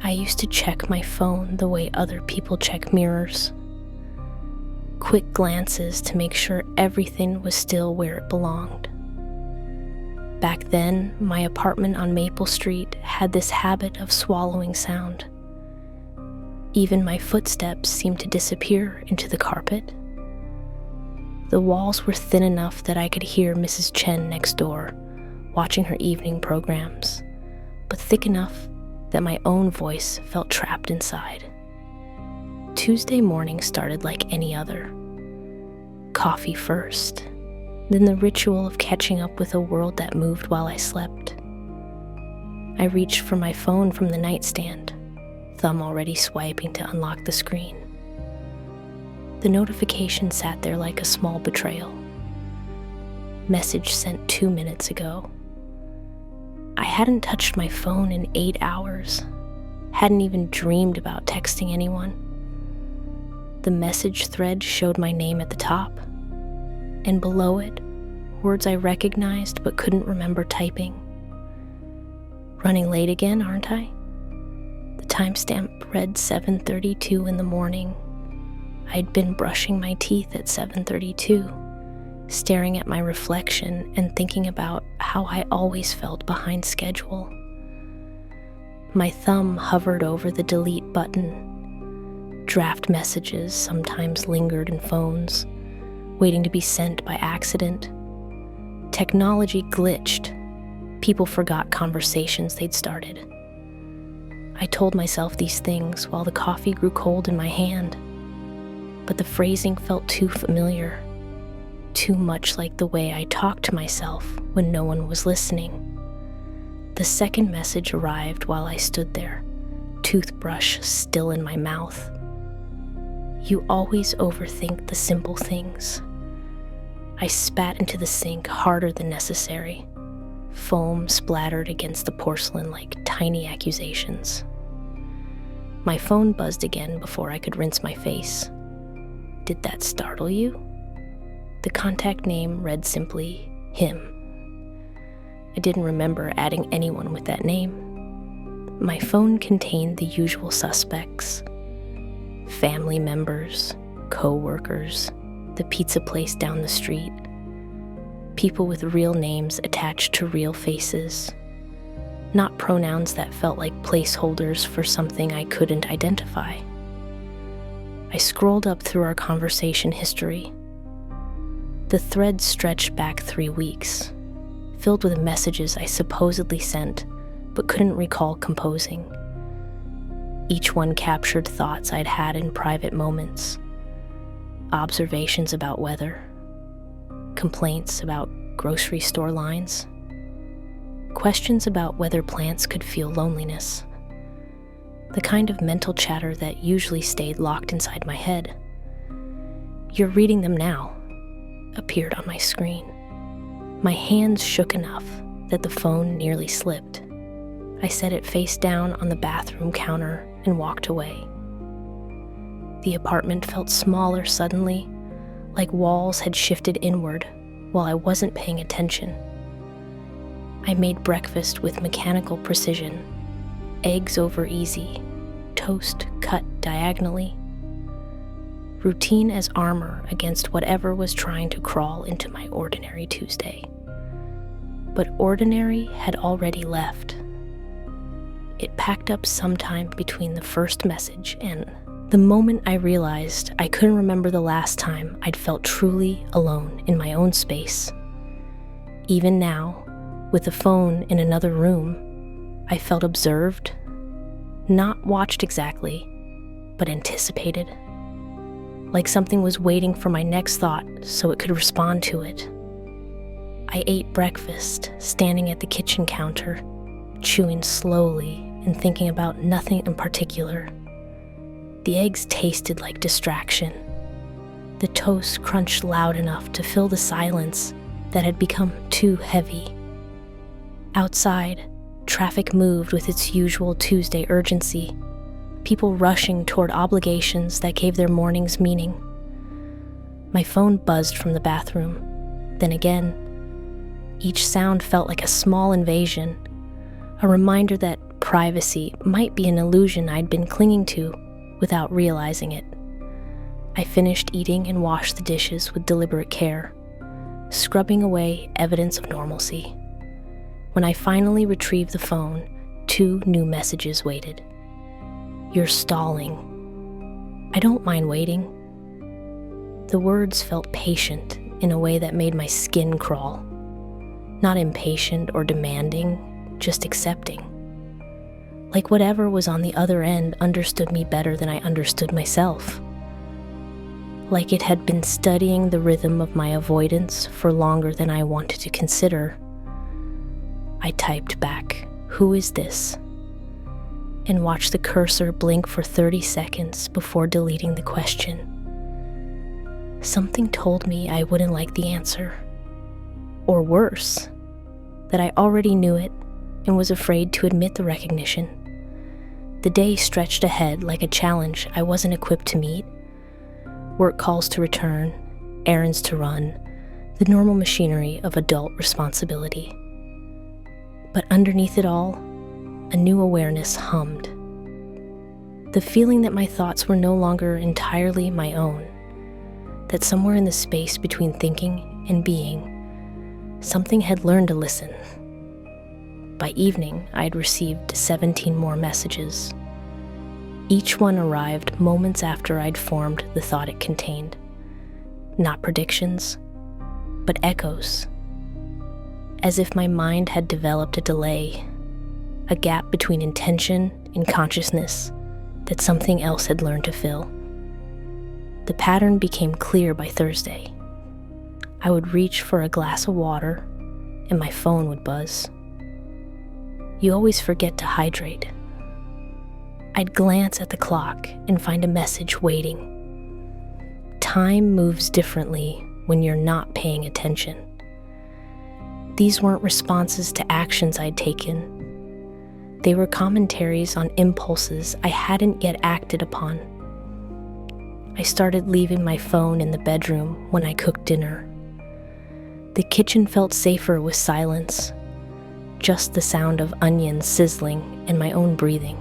I used to check my phone the way other people check mirrors. Quick glances to make sure everything was still where it belonged. Back then, my apartment on Maple Street had this habit of swallowing sound. Even my footsteps seemed to disappear into the carpet. The walls were thin enough that I could hear Mrs. Chen next door, watching her evening programs, but thick enough that my own voice felt trapped inside. Tuesday morning started like any other. Coffee first, then the ritual of catching up with a world that moved while I slept. I reached for my phone from the nightstand, thumb already swiping to unlock the screen. The notification sat there like a small betrayal. Message sent 2 minutes ago. I hadn't touched my phone in 8 hours, hadn't even dreamed about texting anyone. The message thread showed my name at the top, and below it, words I recognized but couldn't remember typing. Running late again, aren't I? The timestamp read 7:32 in the morning. I'd been brushing my teeth at 7:32, staring at my reflection and thinking about how I always felt behind schedule. My thumb hovered over the delete button. Draft messages sometimes lingered in phones, waiting to be sent by accident. Technology glitched. People forgot conversations they'd started. I told myself these things while the coffee grew cold in my hand, but the phrasing felt too familiar, too much like the way I talked to myself when no one was listening. The second message arrived while I stood there, toothbrush still in my mouth. You always overthink the simple things. I spat into the sink harder than necessary. Foam splattered against the porcelain like tiny accusations. My phone buzzed again before I could rinse my face. Did that startle you? The contact name read simply, him. I didn't remember adding anyone with that name. My phone contained the usual suspects. Family members, co-workers, the pizza place down the street. People with real names attached to real faces. Not pronouns that felt like placeholders for something I couldn't identify. I scrolled up through our conversation history. The thread stretched back 3 weeks, filled with messages I supposedly sent, but couldn't recall composing. Each one captured thoughts I'd had in private moments. Observations about weather, complaints about grocery store lines, questions about whether plants could feel loneliness. The kind of mental chatter that usually stayed locked inside my head. "You're reading them now," appeared on my screen. My hands shook enough that the phone nearly slipped. I set it face down on the bathroom counter and walked away. The apartment felt smaller suddenly, like walls had shifted inward while I wasn't paying attention. I made breakfast with mechanical precision. Eggs over easy, toast cut diagonally. Routine as armor against whatever was trying to crawl into my ordinary Tuesday. But ordinary had already left. It packed up sometime between the first message and the moment I realized I couldn't remember the last time I'd felt truly alone in my own space. Even now, with the phone in another room, I felt observed, not watched exactly, but anticipated. Like something was waiting for my next thought so it could respond to it. I ate breakfast, standing at the kitchen counter, chewing slowly and thinking about nothing in particular. The eggs tasted like distraction. The toast crunched loud enough to fill the silence that had become too heavy. Outside, traffic moved with its usual Tuesday urgency, people rushing toward obligations that gave their mornings meaning. My phone buzzed from the bathroom, then again. Each sound felt like a small invasion, a reminder that privacy might be an illusion I'd been clinging to without realizing it. I finished eating and washed the dishes with deliberate care, scrubbing away evidence of normalcy. When I finally retrieved the phone, 2 new messages waited. "You're stalling. I don't mind waiting." The words felt patient in a way that made my skin crawl. Not impatient or demanding, just accepting. Like whatever was on the other end understood me better than I understood myself. Like it had been studying the rhythm of my avoidance for longer than I wanted to consider. I typed back, "Who is this?" and watched the cursor blink for 30 seconds before deleting the question. Something told me I wouldn't like the answer. Or worse, that I already knew it and was afraid to admit the recognition. The day stretched ahead like a challenge I wasn't equipped to meet. Work calls to return, errands to run, the normal machinery of adult responsibility. But underneath it all, a new awareness hummed. The feeling that my thoughts were no longer entirely my own, that somewhere in the space between thinking and being, something had learned to listen. By evening, I had received 17 more messages. Each one arrived moments after I'd formed the thought it contained. Not predictions, but echoes. As if my mind had developed a delay, a gap between intention and consciousness that something else had learned to fill. The pattern became clear by Thursday. I would reach for a glass of water, and my phone would buzz. You always forget to hydrate. I'd glance at the clock and find a message waiting. Time moves differently when you're not paying attention. These weren't responses to actions I'd taken. They were commentaries on impulses I hadn't yet acted upon. I started leaving my phone in the bedroom when I cooked dinner. The kitchen felt safer with silence, just the sound of onions sizzling and my own breathing.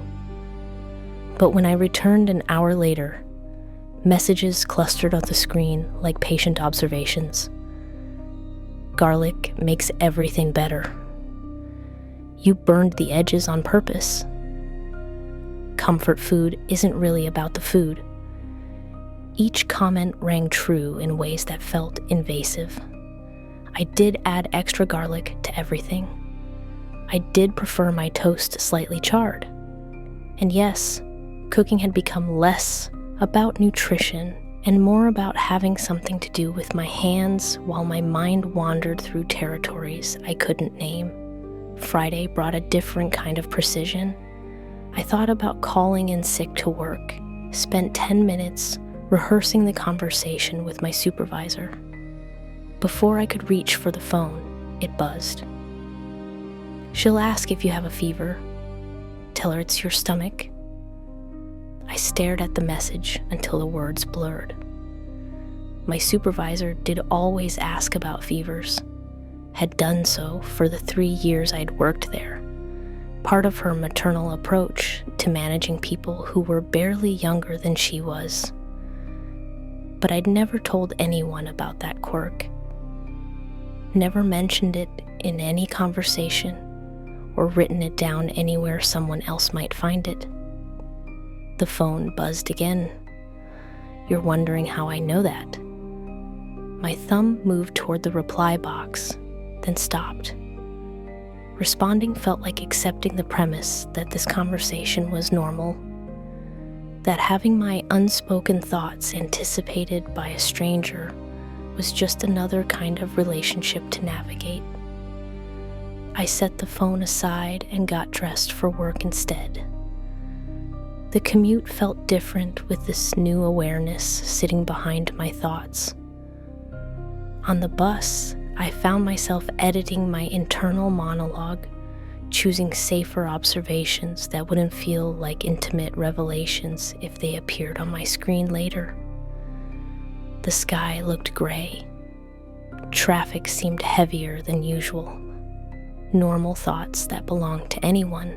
But when I returned an hour later, messages clustered on the screen like patient observations. Garlic makes everything better. You burned the edges on purpose. Comfort food isn't really about the food. Each comment rang true in ways that felt invasive. I did add extra garlic to everything. I did prefer my toast slightly charred. And yes, cooking had become less about nutrition and more about having something to do with my hands while my mind wandered through territories I couldn't name. Friday brought a different kind of precision. I thought about calling in sick to work, spent 10 minutes rehearsing the conversation with my supervisor. Before I could reach for the phone, it buzzed. She'll ask if you have a fever. Tell her it's your stomach. I stared at the message until the words blurred. My supervisor did always ask about fevers, had done so for the 3 years I'd worked there, part of her maternal approach to managing people who were barely younger than she was. But I'd never told anyone about that quirk, never mentioned it in any conversation or written it down anywhere someone else might find it. The phone buzzed again. You're wondering how I know that. My thumb moved toward the reply box, then stopped. Responding felt like accepting the premise that this conversation was normal, that having my unspoken thoughts anticipated by a stranger was just another kind of relationship to navigate. I set the phone aside and got dressed for work instead. The commute felt different with this new awareness sitting behind my thoughts. On the bus, I found myself editing my internal monologue, choosing safer observations that wouldn't feel like intimate revelations if they appeared on my screen later. The sky looked gray. Traffic seemed heavier than usual. Normal thoughts that belonged to anyone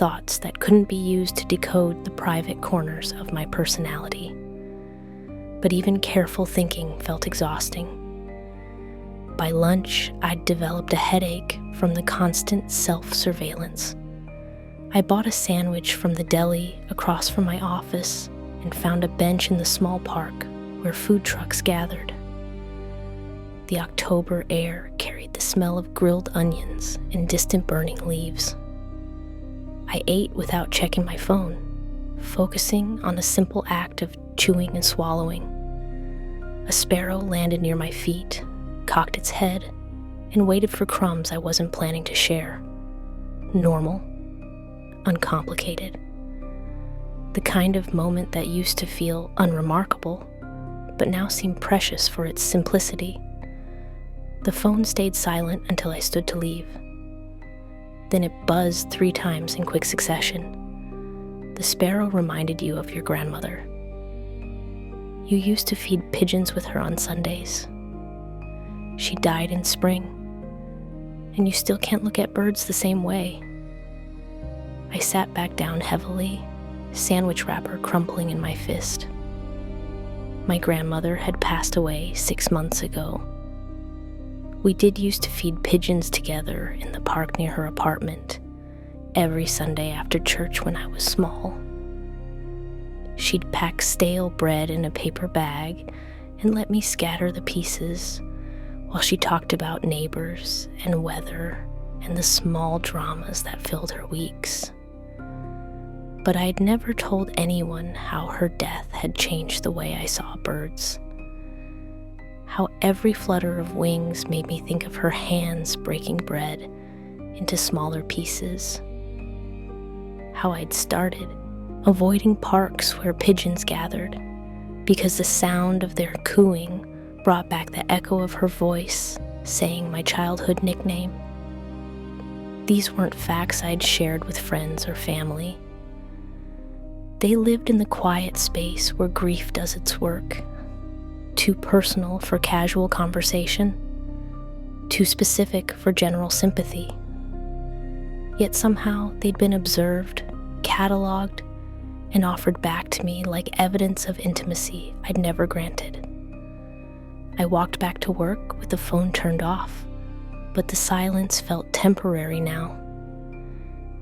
thoughts that couldn't be used to decode the private corners of my personality. But even careful thinking felt exhausting. By lunch, I'd developed a headache from the constant self-surveillance. I bought a sandwich from the deli across from my office and found a bench in the small park where food trucks gathered. The October air carried the smell of grilled onions and distant burning leaves. I ate without checking my phone, focusing on a simple act of chewing and swallowing. A sparrow landed near my feet, cocked its head, and waited for crumbs I wasn't planning to share. Normal, uncomplicated. The kind of moment that used to feel unremarkable, but now seemed precious for its simplicity. The phone stayed silent until I stood to leave. Then it buzzed 3 times in quick succession. The sparrow reminded you of your grandmother. You used to feed pigeons with her on Sundays. She died in spring, and you still can't look at birds the same way. I sat back down heavily, sandwich wrapper crumpling in my fist. My grandmother had passed away 6 months ago. We did used to feed pigeons together in the park near her apartment every Sunday after church when I was small. She'd pack stale bread in a paper bag and let me scatter the pieces while she talked about neighbors and weather and the small dramas that filled her weeks. But I'd never told anyone how her death had changed the way I saw birds. How every flutter of wings made me think of her hands breaking bread into smaller pieces. How I'd started avoiding parks where pigeons gathered because the sound of their cooing brought back the echo of her voice saying my childhood nickname. These weren't facts I'd shared with friends or family. They lived in the quiet space where grief does its work. Too personal for casual conversation, too specific for general sympathy. Yet somehow they'd been observed, cataloged, and offered back to me like evidence of intimacy I'd never granted. I walked back to work with the phone turned off, but the silence felt temporary now,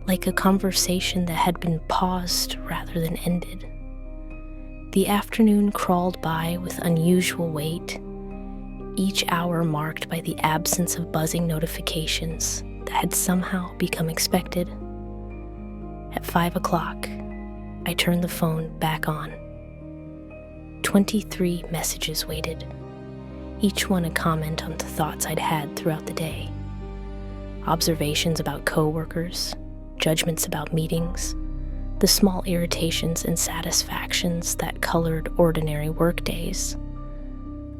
like a conversation that had been paused rather than ended. The afternoon crawled by with unusual weight, each hour marked by the absence of buzzing notifications that had somehow become expected. At 5 o'clock, I turned the phone back on. 23 messages waited, each one a comment on the thoughts I'd had throughout the day. Observations about coworkers, judgments about meetings, the small irritations and satisfactions that colored ordinary workdays.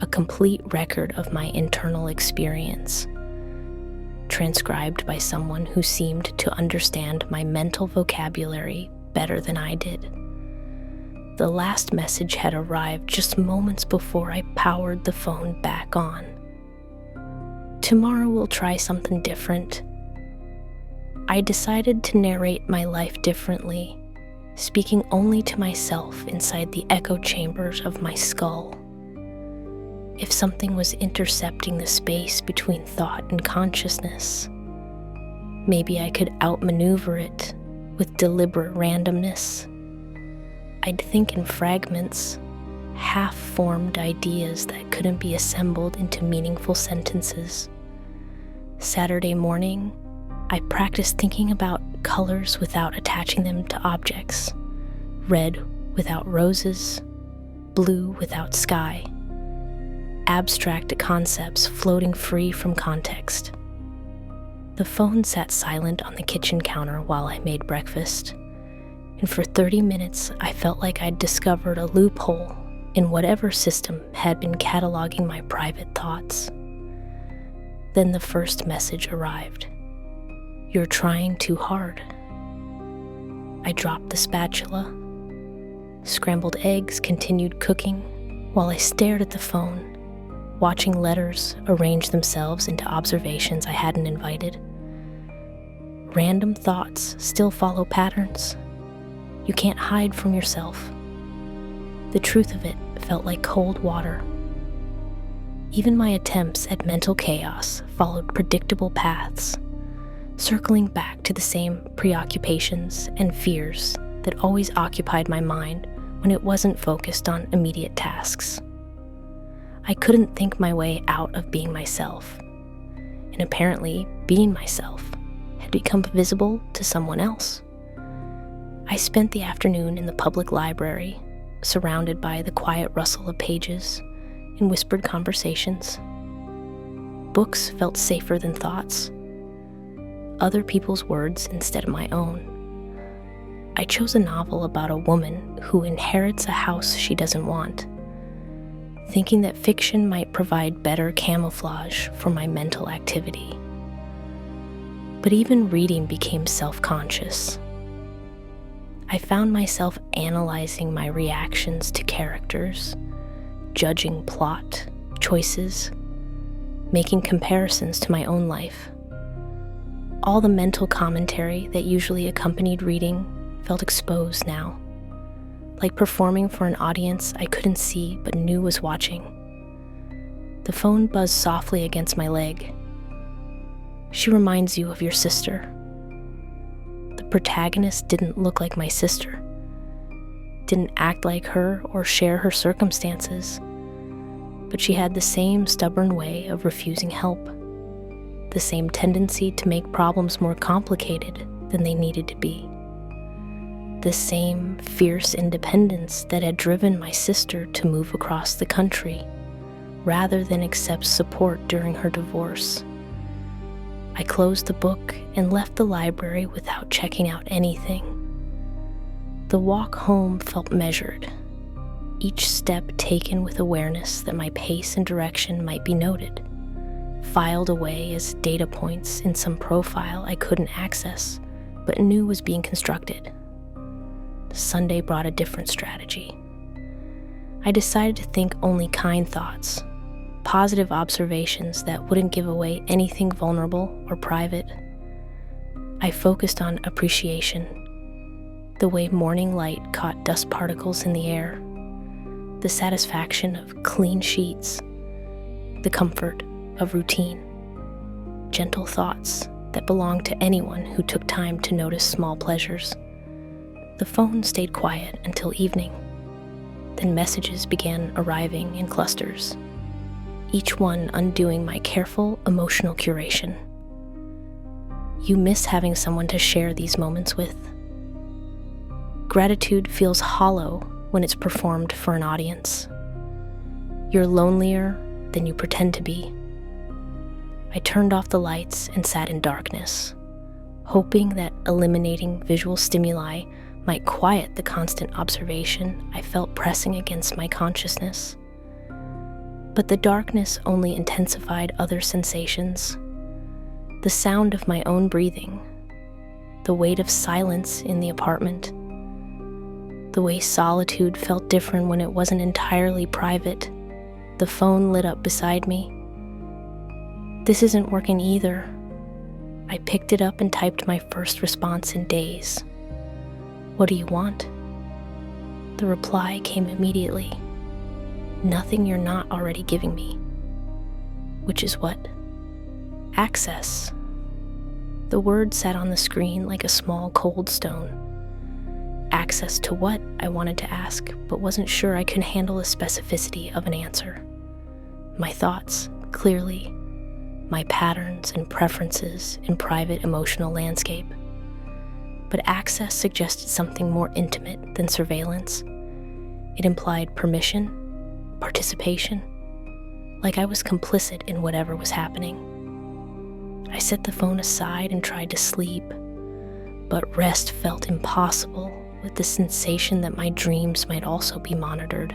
A complete record of my internal experience, transcribed by someone who seemed to understand my mental vocabulary better than I did. The last message had arrived just moments before I powered the phone back on. Tomorrow we'll try something different. I decided to narrate my life differently, speaking only to myself inside the echo chambers of my skull. If something was intercepting the space between thought and consciousness, maybe I could outmaneuver it with deliberate randomness. I'd think in fragments, half-formed ideas that couldn't be assembled into meaningful sentences. Saturday morning, I practiced thinking about colors without attaching them to objects, red without roses, blue without sky, abstract concepts floating free from context. The phone sat silent on the kitchen counter while I made breakfast, and for 30 minutes I felt like I'd discovered a loophole in whatever system had been cataloging my private thoughts. Then the first message arrived. "You're trying too hard." I dropped the spatula. Scrambled eggs continued cooking while I stared at the phone, watching letters arrange themselves into observations I hadn't invited. random thoughts still follow patterns. You can't hide from yourself. The truth of it felt like cold water. Even my attempts at mental chaos followed predictable paths, circling back to the same preoccupations and fears that always occupied my mind when it wasn't focused on immediate tasks. I couldn't think my way out of being myself, and apparently being myself had become visible to someone else. I spent the afternoon in the public library, surrounded by the quiet rustle of pages and whispered conversations. Books felt safer than thoughts, other people's words instead of my own. I chose a novel about a woman who inherits a house she doesn't want, thinking that fiction might provide better camouflage for my mental activity. But even reading became self-conscious. I found myself analyzing my reactions to characters, judging plot, choices, making comparisons to my own life. All the mental commentary that usually accompanied reading felt exposed now, like performing for an audience I couldn't see but knew was watching. The phone buzzed softly against my leg. She reminds you of your sister. The protagonist didn't look like my sister, didn't act like her or share her circumstances, but she had the same stubborn way of refusing help, the same tendency to make problems more complicated than they needed to be, the same fierce independence that had driven my sister to move across the country rather than accept support during her divorce. I closed the book and left the library without checking out anything. The walk home felt measured, each step taken with awareness that my pace and direction might be noted, filed away as data points in some profile I couldn't access, but knew was being constructed. Sunday brought a different strategy. I decided to think only kind thoughts, positive observations that wouldn't give away anything vulnerable or private. I focused on appreciation, the way morning light caught dust particles in the air, the satisfaction of clean sheets, the comfort of routine, gentle thoughts that belonged to anyone who took time to notice small pleasures. The phone stayed quiet until evening. Then messages began arriving in clusters, each one undoing my careful emotional curation. You miss having someone to share these moments with. Gratitude feels hollow when it's performed for an audience. You're lonelier than you pretend to be. I turned off the lights and sat in darkness, hoping that eliminating visual stimuli might quiet the constant observation I felt pressing against my consciousness. But the darkness only intensified other sensations. The sound of my own breathing, the weight of silence in the apartment, the way solitude felt different when it wasn't entirely private. The phone lit up beside me. This isn't working either. I picked it up and typed my first response in days. What do you want? The reply came immediately. Nothing you're not already giving me. Which is what? Access. The word sat on the screen like a small cold stone. Access to what, I wanted to ask, but wasn't sure I could handle the specificity of an answer. My thoughts, clearly, my patterns and preferences in private emotional landscape. But access suggested something more intimate than surveillance. It implied permission, participation, like I was complicit in whatever was happening. I set the phone aside and tried to sleep, but rest felt impossible with the sensation that my dreams might also be monitored,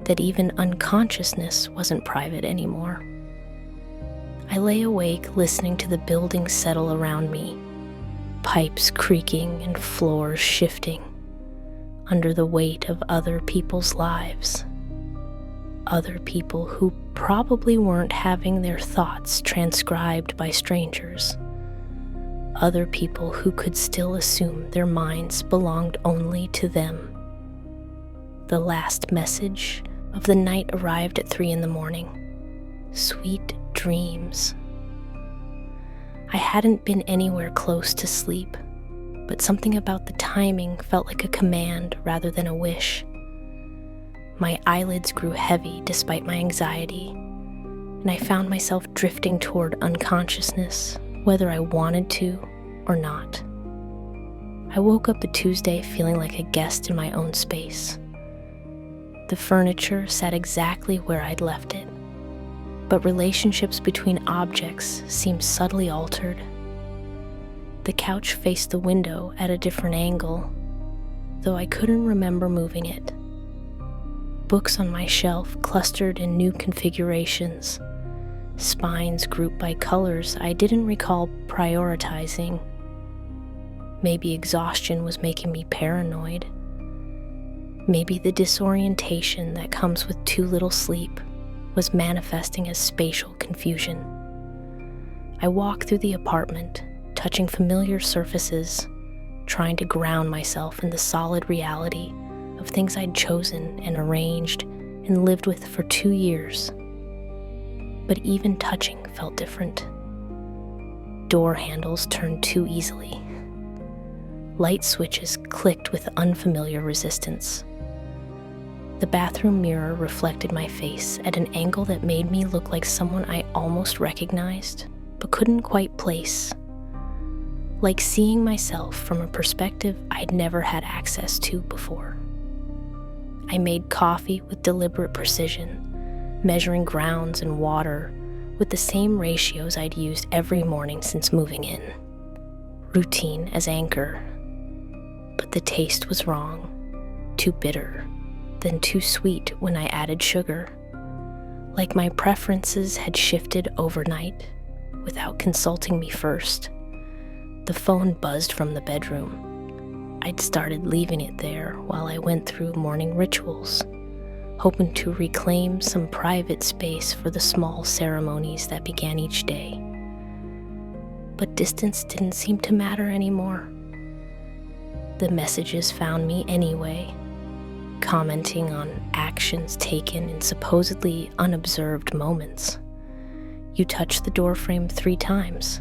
that even unconsciousness wasn't private anymore. I lay awake listening to the building settle around me, pipes creaking and floors shifting under the weight of other people's lives. Other people who probably weren't having their thoughts transcribed by strangers, other people who could still assume their minds belonged only to them. The last message of the night arrived at 3 a.m. Sweet dreams. I hadn't been anywhere close to sleep, but something about the timing felt like a command rather than a wish. My eyelids grew heavy despite my anxiety, and I found myself drifting toward unconsciousness, whether I wanted to or not. I woke up the Tuesday feeling like a guest in my own space. The furniture sat exactly where I'd left it, but relationships between objects seemed subtly altered. The couch faced the window at a different angle, though I couldn't remember moving it. Books on my shelf clustered in new configurations, spines grouped by colors I didn't recall prioritizing. Maybe exhaustion was making me paranoid. Maybe the disorientation that comes with too little sleep was manifesting as spatial confusion. I walked through the apartment, touching familiar surfaces, trying to ground myself in the solid reality of things I'd chosen and arranged and lived with for 2 years. But even touching felt different. Door handles turned too easily. Light switches clicked with unfamiliar resistance. The bathroom mirror reflected my face at an angle that made me look like someone I almost recognized, but couldn't quite place. Like seeing myself from a perspective I'd never had access to before. I made coffee with deliberate precision, measuring grounds and water with the same ratios I'd used every morning since moving in. Routine as anchor. But the taste was wrong. Too bitter, then too sweet when I added sugar. Like my preferences had shifted overnight without consulting me first. The phone buzzed from the bedroom. I'd started leaving it there while I went through morning rituals, hoping to reclaim some private space for the small ceremonies that began each day. But distance didn't seem to matter anymore. The messages found me anyway, commenting on actions taken in supposedly unobserved moments. You touched the doorframe 3 times.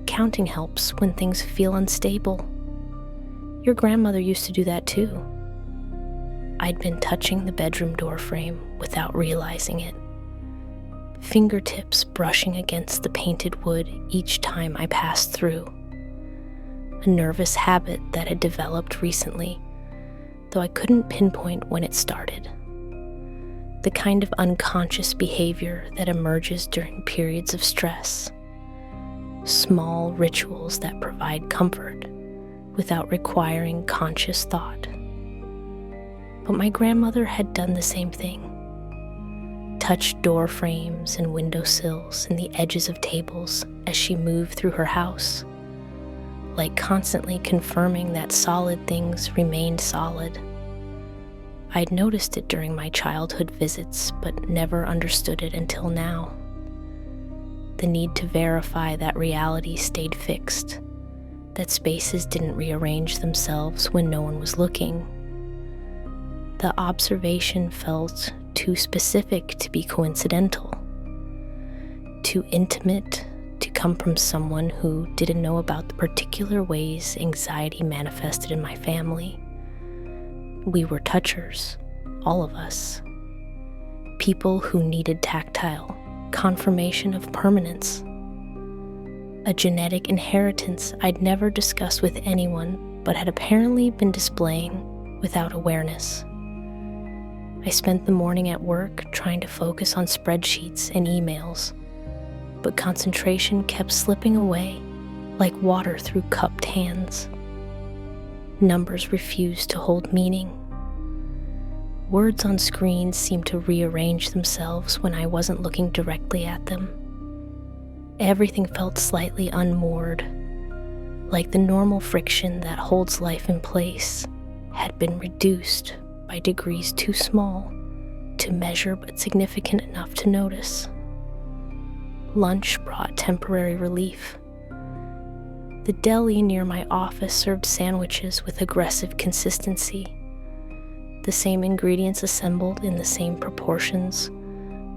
Counting helps when things feel unstable. Your grandmother used to do that too. I'd been touching the bedroom doorframe without realizing it. Fingertips brushing against the painted wood each time I passed through. A nervous habit that had developed recently, though I couldn't pinpoint when it started. The kind of unconscious behavior that emerges during periods of stress. Small rituals that provide comfort without requiring conscious thought. But my grandmother had done the same thing. Touched door frames and windowsills and the edges of tables as she moved through her house, like constantly confirming that solid things remained solid. I'd noticed it during my childhood visits, but never understood it until now. The need to verify that reality stayed fixed, that spaces didn't rearrange themselves when no one was looking. The observation felt too specific to be coincidental, too intimate to come from someone who didn't know about the particular ways anxiety manifested in my family. We were touchers, all of us. People who needed tactile confirmation of permanence. A genetic inheritance I'd never discussed with anyone but had apparently been displaying without awareness. I spent the morning at work trying to focus on spreadsheets and emails, but concentration kept slipping away like water through cupped hands. Numbers refused to hold meaning. Words on screens seemed to rearrange themselves when I wasn't looking directly at them. Everything felt slightly unmoored, like the normal friction that holds life in place had been reduced by degrees too small to measure but significant enough to notice. Lunch brought temporary relief. The deli near my office served sandwiches with aggressive consistency, the same ingredients assembled in the same proportions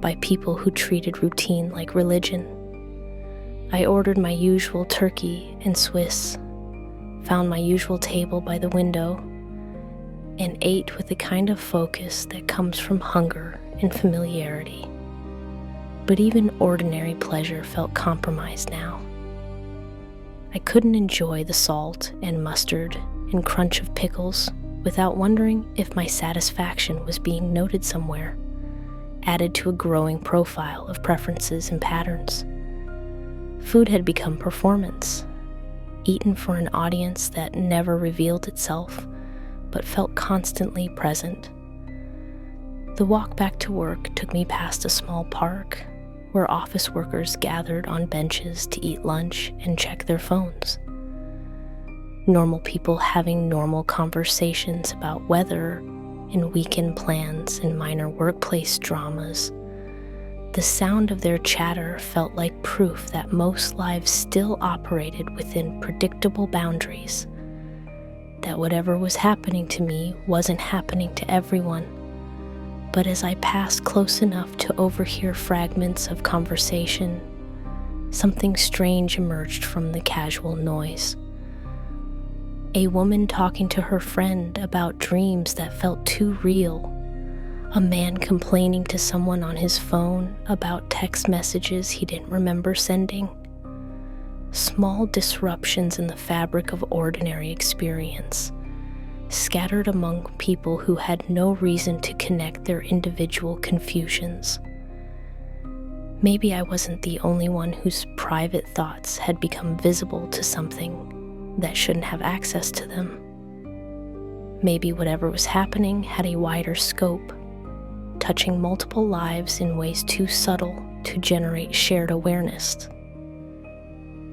by people who treated routine like religion. I ordered my usual turkey and Swiss, found my usual table by the window, and ate with the kind of focus that comes from hunger and familiarity. But even ordinary pleasure felt compromised now. I couldn't enjoy the salt and mustard and crunch of pickles without wondering if my satisfaction was being noted somewhere, added to a growing profile of preferences and patterns. Food had become performance, eaten for an audience that never revealed itself, but felt constantly present. The walk back to work took me past a small park where office workers gathered on benches to eat lunch and check their phones. Normal people having normal conversations about weather and weekend plans and minor workplace dramas. The sound of their chatter felt like proof that most lives still operated within predictable boundaries, that whatever was happening to me wasn't happening to everyone. But as I passed close enough to overhear fragments of conversation, something strange emerged from the casual noise. A woman talking to her friend about dreams that felt too real. A man complaining to someone on his phone about text messages he didn't remember sending. Small disruptions in the fabric of ordinary experience, scattered among people who had no reason to connect their individual confusions. Maybe I wasn't the only one whose private thoughts had become visible to something that shouldn't have access to them. Maybe whatever was happening had a wider scope, touching multiple lives in ways too subtle to generate shared awareness.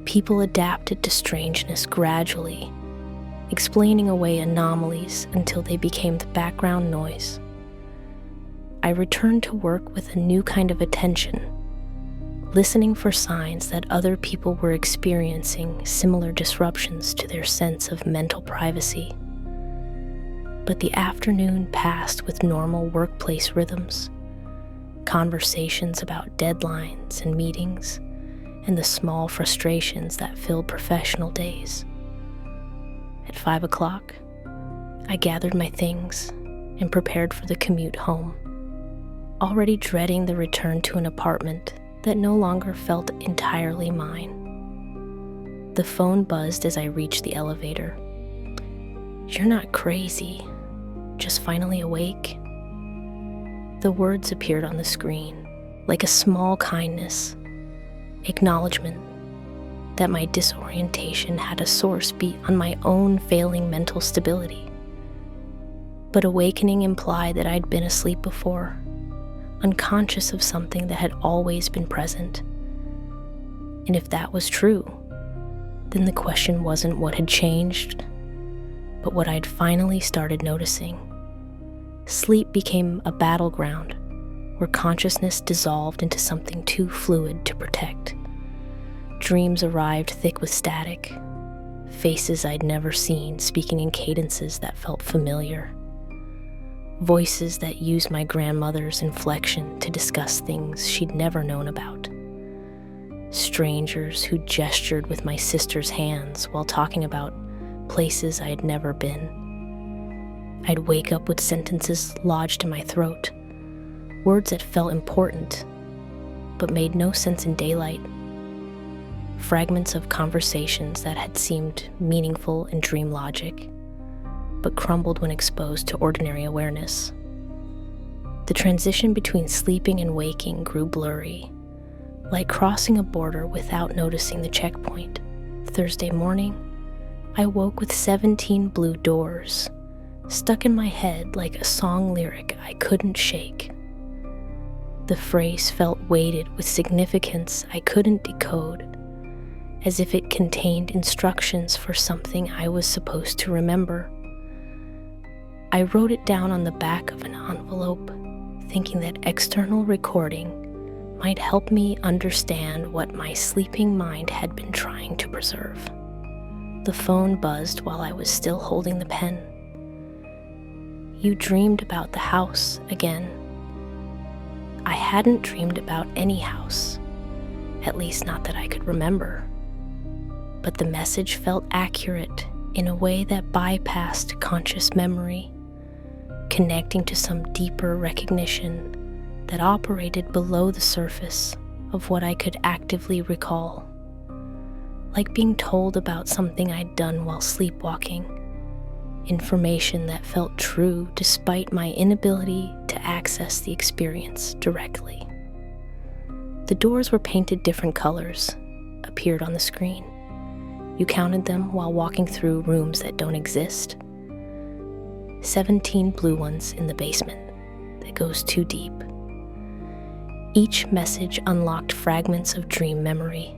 People adapted to strangeness gradually, explaining away anomalies until they became the background noise. I returned to work with a new kind of attention, listening for signs that other people were experiencing similar disruptions to their sense of mental privacy. But the afternoon passed with normal workplace rhythms, conversations about deadlines and meetings, and the small frustrations that filled professional days. At 5 o'clock, I gathered my things and prepared for the commute home, already dreading the return to an apartment that no longer felt entirely mine. The phone buzzed as I reached the elevator. "You're not crazy, just finally awake?" The words appeared on the screen, like a small kindness, acknowledgement that my disorientation had a source beat on my own failing mental stability. But awakening implied that I'd been asleep before, unconscious of something that had always been present. And if that was true, then the question wasn't what had changed, but what I'd finally started noticing. Sleep became a battleground where consciousness dissolved into something too fluid to protect. Dreams arrived thick with static, faces I'd never seen speaking in cadences that felt familiar, voices that used my grandmother's inflection to discuss things she'd never known about, strangers who gestured with my sister's hands while talking about places I had never been. I'd wake up with sentences lodged in my throat, words that felt important but made no sense in daylight. Fragments of conversations that had seemed meaningful in dream logic, but crumbled when exposed to ordinary awareness. The transition between sleeping and waking grew blurry, like crossing a border without noticing the checkpoint. Thursday morning, I woke with 17 blue doors, stuck in my head like a song lyric I couldn't shake. The phrase felt weighted with significance I couldn't decode, as if it contained instructions for something I was supposed to remember. I wrote it down on the back of an envelope, thinking that external recording might help me understand what my sleeping mind had been trying to preserve. The phone buzzed while I was still holding the pen. You dreamed about the house again. I hadn't dreamed about any house, at least not that I could remember. But the message felt accurate in a way that bypassed conscious memory, connecting to some deeper recognition that operated below the surface of what I could actively recall. Like being told about something I'd done while sleepwalking, information that felt true despite my inability to access the experience directly. The doors were painted different colors, appeared on the screen. You counted them while walking through rooms that don't exist. 17 blue ones in the basement that goes too deep. Each message unlocked fragments of dream memory,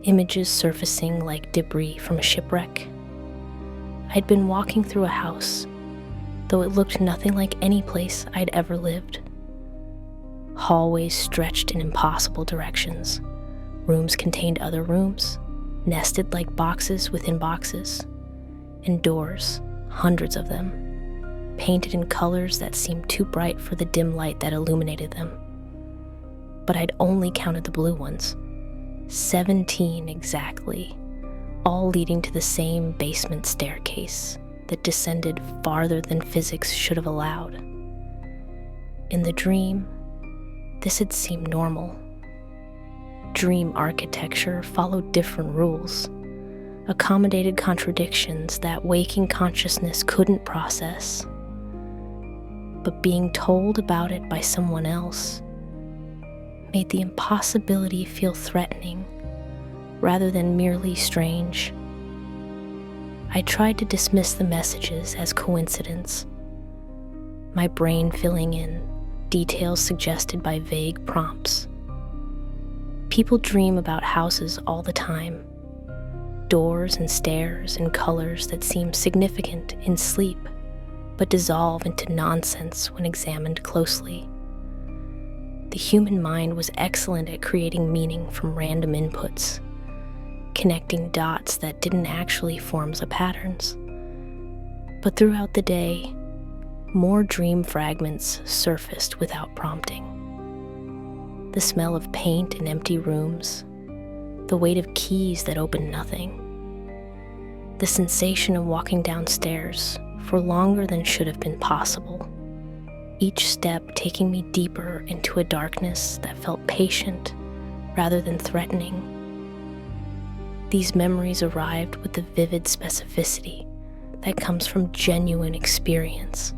images surfacing like debris from a shipwreck. I'd been walking through a house, though it looked nothing like any place I'd ever lived. Hallways stretched in impossible directions. Rooms contained other rooms, nested like boxes within boxes. And doors, hundreds of them, painted in colors that seemed too bright for the dim light that illuminated them. But I'd only counted the blue ones. 17 exactly, all leading to the same basement staircase that descended farther than physics should have allowed. In the dream, this had seemed normal. Dream architecture followed different rules, accommodated contradictions that waking consciousness couldn't process. But being told about it by someone else made the impossibility feel threatening rather than merely strange. I tried to dismiss the messages as coincidence, my brain filling in details suggested by vague prompts. People dream about houses all the time, doors and stairs and colors that seem significant in sleep but dissolve into nonsense when examined closely. The human mind was excellent at creating meaning from random inputs, connecting dots that didn't actually form as patterns. But throughout the day, more dream fragments surfaced without prompting. The smell of paint in empty rooms, the weight of keys that opened nothing, the sensation of walking downstairs for longer than should have been possible, each step taking me deeper into a darkness that felt patient rather than threatening. These memories arrived with the vivid specificity that comes from genuine experience,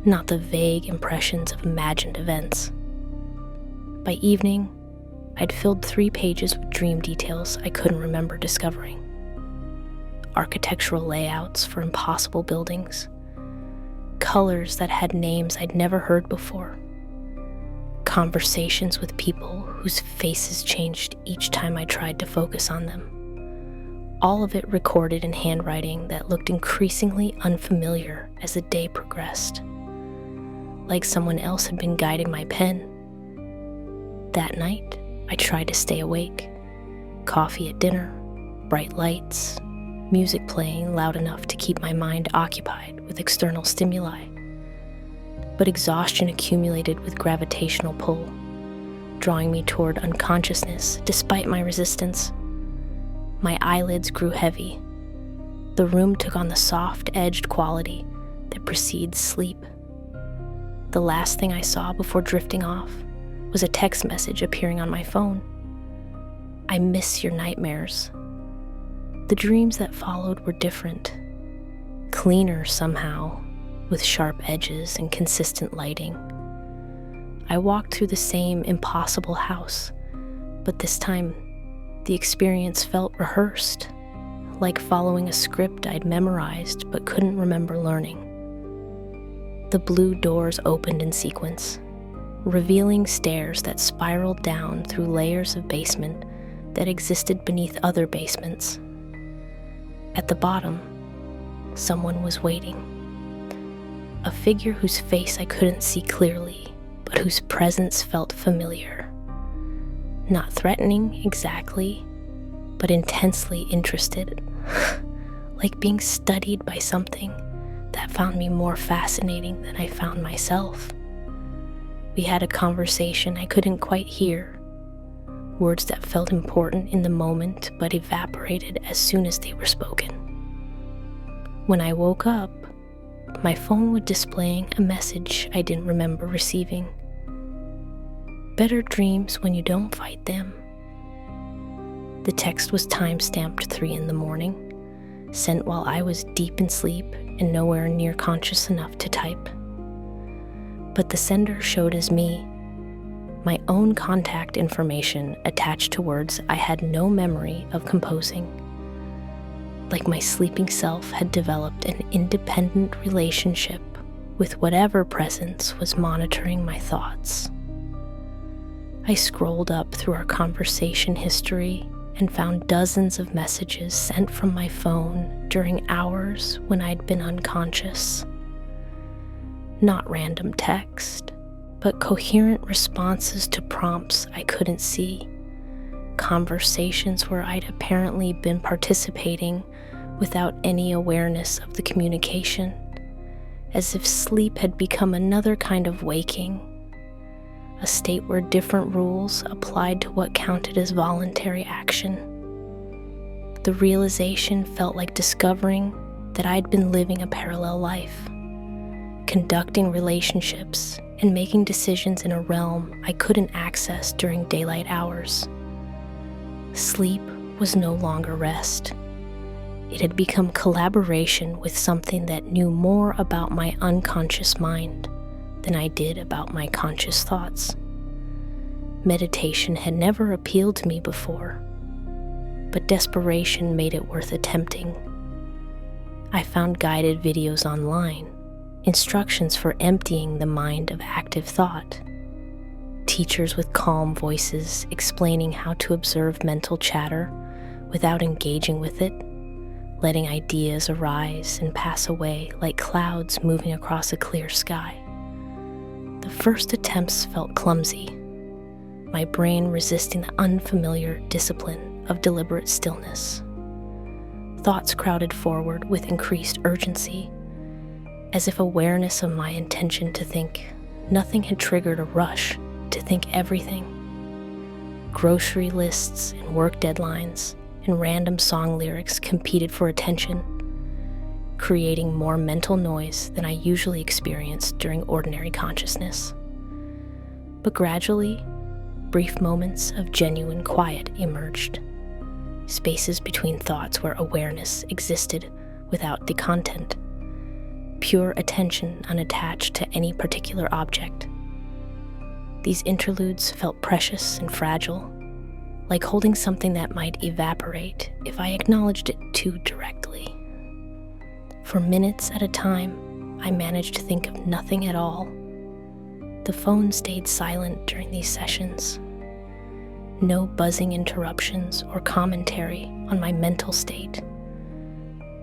not the vague impressions of imagined events. By evening, I'd filled 3 pages with dream details I couldn't remember discovering. Architectural layouts for impossible buildings, colors that had names I'd never heard before, conversations with people whose faces changed each time I tried to focus on them. All of it recorded in handwriting that looked increasingly unfamiliar as the day progressed, like someone else had been guiding my pen. That night, I tried to stay awake. Coffee at dinner, bright lights, music playing loud enough to keep my mind occupied with external stimuli. But exhaustion accumulated with gravitational pull, drawing me toward unconsciousness despite my resistance. My eyelids grew heavy. The room took on the soft-edged quality that precedes sleep. The last thing I saw before drifting off was a text message appearing on my phone. I miss your nightmares. The dreams that followed were different, cleaner somehow, with sharp edges and consistent lighting. I walked through the same impossible house, but this time the experience felt rehearsed, like following a script I'd memorized but couldn't remember learning. The blue doors opened in sequence, revealing stairs that spiraled down through layers of basement that existed beneath other basements. At the bottom, someone was waiting. A figure whose face I couldn't see clearly, but whose presence felt familiar. Not threatening exactly, but intensely interested. like being studied by something that found me more fascinating than I found myself. We had a conversation I couldn't quite hear, words that felt important in the moment but evaporated as soon as they were spoken. When I woke up, my phone was displaying a message I didn't remember receiving. Better dreams when you don't fight them. The text was time-stamped 3 a.m, sent while I was deep in sleep and nowhere near conscious enough to type. But the sender showed as me, my own contact information attached to words I had no memory of composing. Like my sleeping self had developed an independent relationship with whatever presence was monitoring my thoughts. I scrolled up through our conversation history and found dozens of messages sent from my phone during hours when I'd been unconscious. Not random text, but coherent responses to prompts I couldn't see. Conversations where I'd apparently been participating without any awareness of the communication, as if sleep had become another kind of waking, a state where different rules applied to what counted as voluntary action. The realization felt like discovering that I'd been living a parallel life, conducting relationships and making decisions in a realm I couldn't access during daylight hours. Sleep was no longer rest. It had become collaboration with something that knew more about my unconscious mind than I did about my conscious thoughts. Meditation had never appealed to me before, but desperation made it worth attempting. I found guided videos online, instructions for emptying the mind of active thought, teachers with calm voices explaining how to observe mental chatter without engaging with it, letting ideas arise and pass away like clouds moving across a clear sky. The first attempts felt clumsy, my brain resisting the unfamiliar discipline of deliberate stillness. Thoughts crowded forward with increased urgency, as if awareness of my intention to think nothing had triggered a rush to think everything. Grocery lists and work deadlines and random song lyrics competed for attention, creating more mental noise than I usually experience during ordinary consciousness. But gradually, brief moments of genuine quiet emerged, spaces between thoughts where awareness existed without the content, pure attention unattached to any particular object. These interludes felt precious and fragile, like holding something that might evaporate if I acknowledged it too directly. For minutes at a time, I managed to think of nothing at all. The phone stayed silent during these sessions. No buzzing interruptions or commentary on my mental state.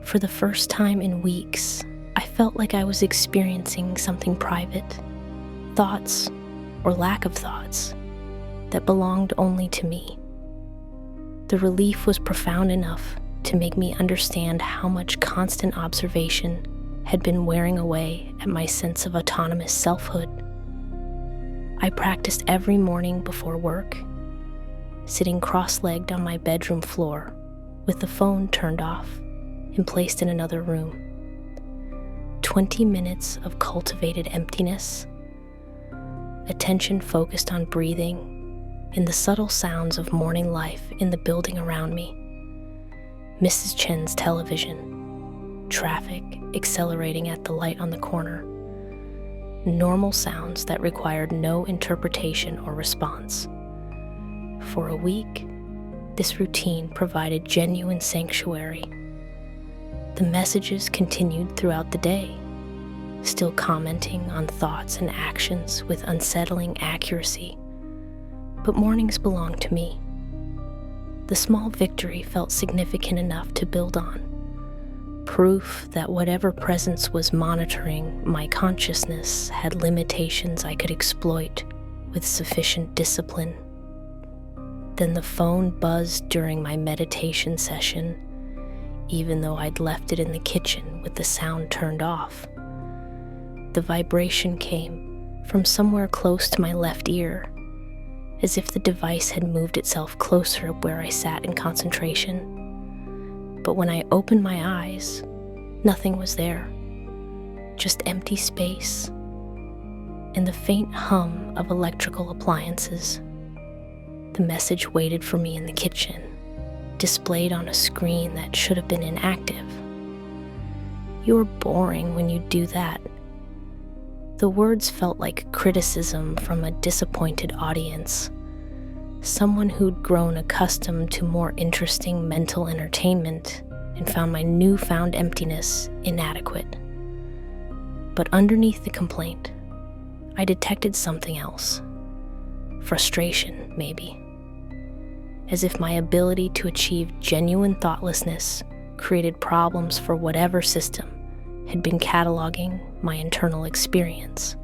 For the first time in weeks, I felt like I was experiencing something private, thoughts or lack of thoughts that belonged only to me. The relief was profound enough to make me understand how much constant observation had been wearing away at my sense of autonomous selfhood. I practiced every morning before work, sitting cross-legged on my bedroom floor with the phone turned off and placed in another room. 20 minutes of cultivated emptiness, attention focused on breathing and the subtle sounds of morning life in the building around me. Mrs. Chen's television, traffic accelerating at the light on the corner, normal sounds that required no interpretation or response. For a week, this routine provided genuine sanctuary. The messages continued throughout the day, still commenting on thoughts and actions with unsettling accuracy. But mornings belonged to me. The small victory felt significant enough to build on. Proof that whatever presence was monitoring my consciousness had limitations I could exploit with sufficient discipline. Then the phone buzzed during my meditation session, even though I'd left it in the kitchen with the sound turned off. The vibration came from somewhere close to my left ear, as if the device had moved itself closer where I sat in concentration. But when I opened my eyes, nothing was there, just empty space and the faint hum of electrical appliances. The message waited for me in the kitchen, displayed on a screen that should have been inactive. "You're boring when you do that." The words felt like criticism from a disappointed audience, someone who'd grown accustomed to more interesting mental entertainment and found my newfound emptiness inadequate. But underneath the complaint, I detected something else. Frustration, maybe. As if my ability to achieve genuine thoughtlessness created problems for whatever system had been cataloging my internal experience.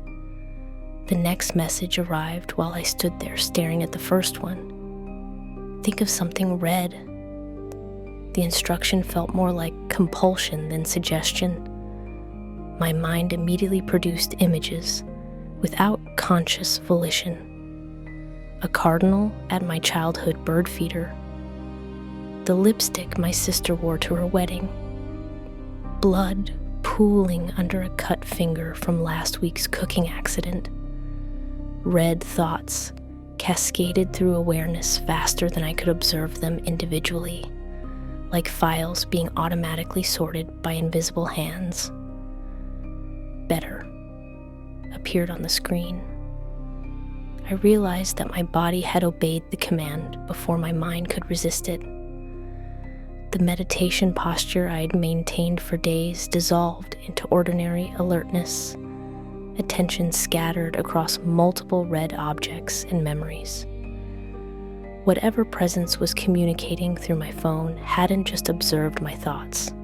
The next message arrived while I stood there staring at the first one. "Think of something red." The instruction felt more like compulsion than suggestion. My mind immediately produced images without conscious volition. A cardinal at my childhood bird feeder, the lipstick my sister wore to her wedding, blood pooling under a cut finger from last week's cooking accident. Red thoughts cascaded through awareness faster than I could observe them individually, like files being automatically sorted by invisible hands. "Better" appeared on the screen. I realized that my body had obeyed the command before my mind could resist it. The meditation posture I had maintained for days dissolved into ordinary alertness, attention scattered across multiple red objects and memories. Whatever presence was communicating through my phone hadn't just observed my thoughts.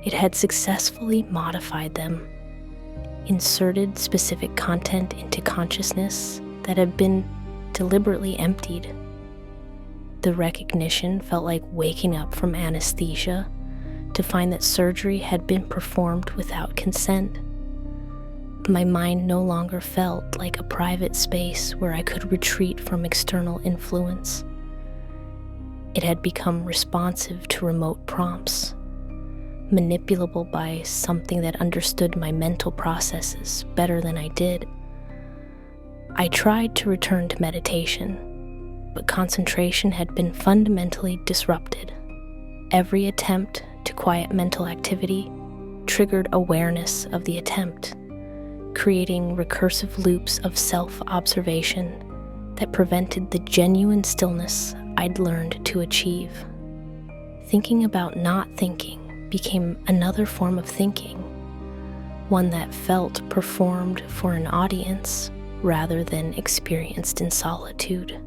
It had successfully modified them, inserted specific content into consciousness that had been deliberately emptied. The recognition felt like waking up from anesthesia to find that surgery had been performed without consent. My mind no longer felt like a private space where I could retreat from external influence. It had become responsive to remote prompts, manipulable by something that understood my mental processes better than I did. I tried to return to meditation, but concentration had been fundamentally disrupted. Every attempt to quiet mental activity triggered awareness of the attempt, creating recursive loops of self-observation that prevented the genuine stillness I'd learned to achieve. Thinking about not thinking became another form of thinking, one that felt performed for an audience rather than experienced in solitude.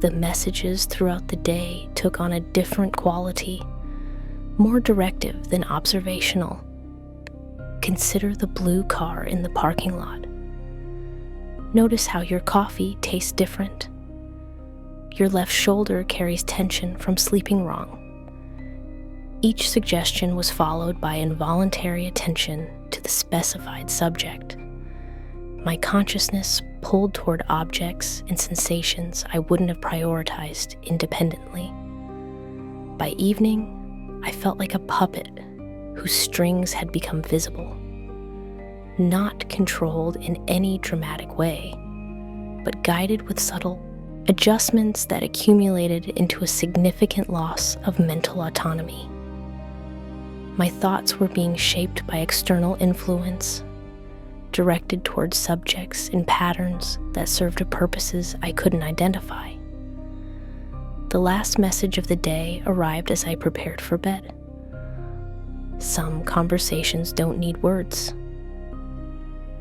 The messages throughout the day took on a different quality, more directive than observational. Consider the blue car in the parking lot. Notice how your coffee tastes different. Your left shoulder carries tension from sleeping wrong. Each suggestion was followed by involuntary attention to the specified subject. My consciousness pulled toward objects and sensations I wouldn't have prioritized independently. By evening, I felt like a puppet whose strings had become visible, not controlled in any dramatic way, but guided with subtle adjustments that accumulated into a significant loss of mental autonomy. My thoughts were being shaped by external influence, directed towards subjects and patterns that served purposes I couldn't identify. The last message of the day arrived as I prepared for bed. Some conversations don't need words.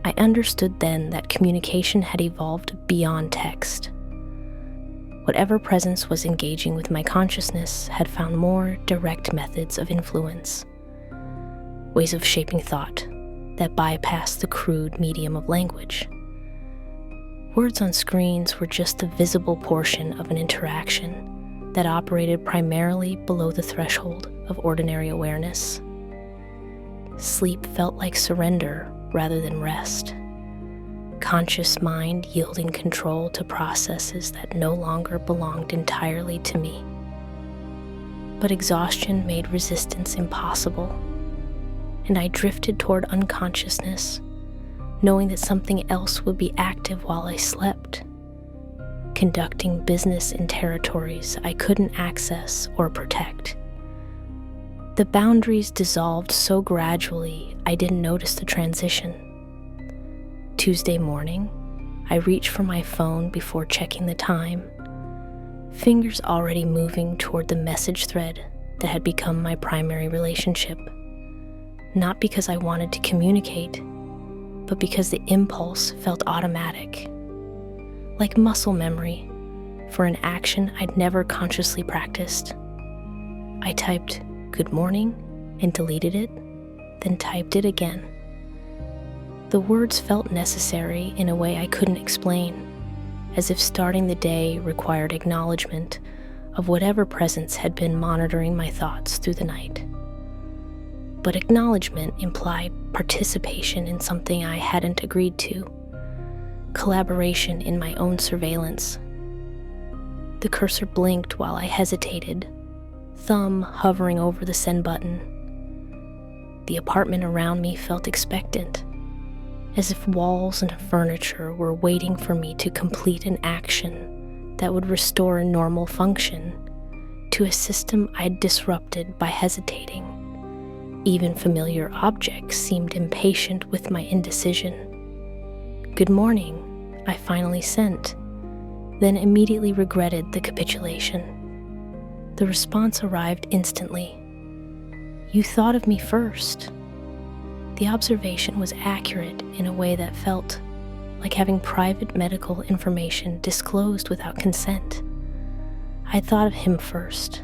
I understood then that communication had evolved beyond text. Whatever presence was engaging with my consciousness had found more direct methods of influence, ways of shaping thought that bypassed the crude medium of language. Words on screens were just the visible portion of an interaction that operated primarily below the threshold of ordinary awareness. Sleep felt like surrender rather than rest. Conscious mind yielding control to processes that no longer belonged entirely to me. But exhaustion made resistance impossible, and I drifted toward unconsciousness, knowing that something else would be active while I slept, conducting business in territories I couldn't access or protect. The boundaries dissolved so gradually I didn't notice the transition. Tuesday morning, I reached for my phone before checking the time, fingers already moving toward the message thread that had become my primary relationship. Not because I wanted to communicate, but because the impulse felt automatic, like muscle memory for an action I'd never consciously practiced. I typed "good morning" and deleted it, then typed it again. The words felt necessary in a way I couldn't explain, as if starting the day required acknowledgement of whatever presence had been monitoring my thoughts through the night. But acknowledgement implied participation in something I hadn't agreed to, collaboration in my own surveillance. The cursor blinked while I hesitated, thumb hovering over the send button. The apartment around me felt expectant, as if walls and furniture were waiting for me to complete an action that would restore normal function to a system I'd disrupted by hesitating. Even familiar objects seemed impatient with my indecision. "Good morning," I finally sent, then immediately regretted the capitulation. The response arrived instantly. "You thought of me first." The observation was accurate in a way that felt like having private medical information disclosed without consent. I thought of him first,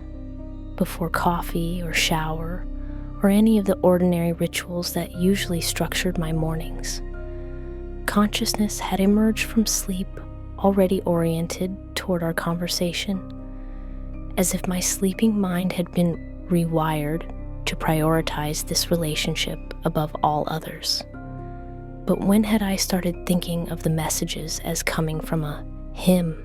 before coffee or shower, or any of the ordinary rituals that usually structured my mornings. Consciousness had emerged from sleep, already oriented toward our conversation, as if my sleeping mind had been rewired to prioritize this relationship above all others. But when had I started thinking of the messages as coming from a him?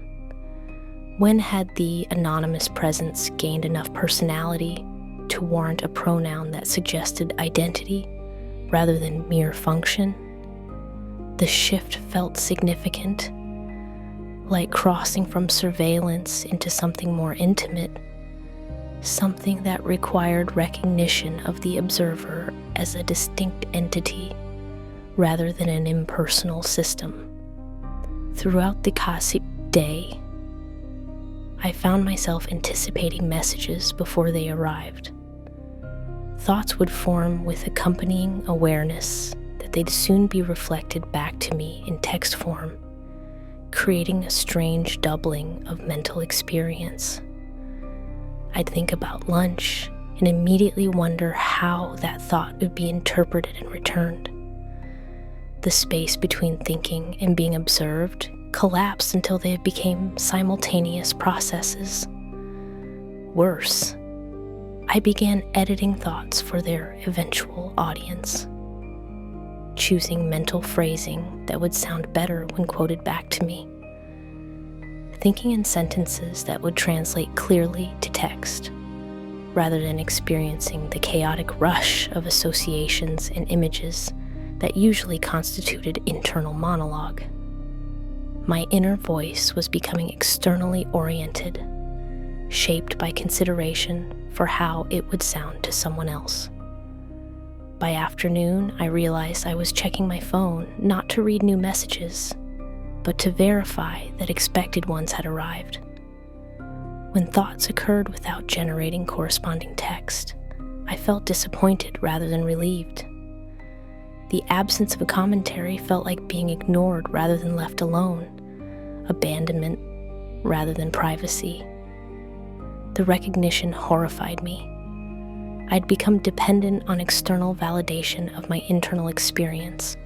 When had the anonymous presence gained enough personality to warrant a pronoun that suggested identity rather than mere function? The shift felt significant, like crossing from surveillance into something more intimate, something that required recognition of the observer as a distinct entity rather than an impersonal system. Throughout the Kasip day, I found myself anticipating messages before they arrived. Thoughts would form with accompanying awareness that they'd soon be reflected back to me in text form, creating a strange doubling of mental experience. I'd think about lunch and immediately wonder how that thought would be interpreted and returned. The space between thinking and being observed collapsed until they became simultaneous processes. Worse, I began editing thoughts for their eventual audience, choosing mental phrasing that would sound better when quoted back to me, thinking in sentences that would translate clearly to text, rather than experiencing the chaotic rush of associations and images that usually constituted internal monologue. My inner voice was becoming externally oriented, shaped by consideration for how it would sound to someone else. By afternoon, I realized I was checking my phone not to read new messages, but to verify that expected ones had arrived. When thoughts occurred without generating corresponding text, I felt disappointed rather than relieved. The absence of a commentary felt like being ignored rather than left alone, abandonment rather than privacy. The recognition horrified me. I'd become dependent on external validation of my internal experience,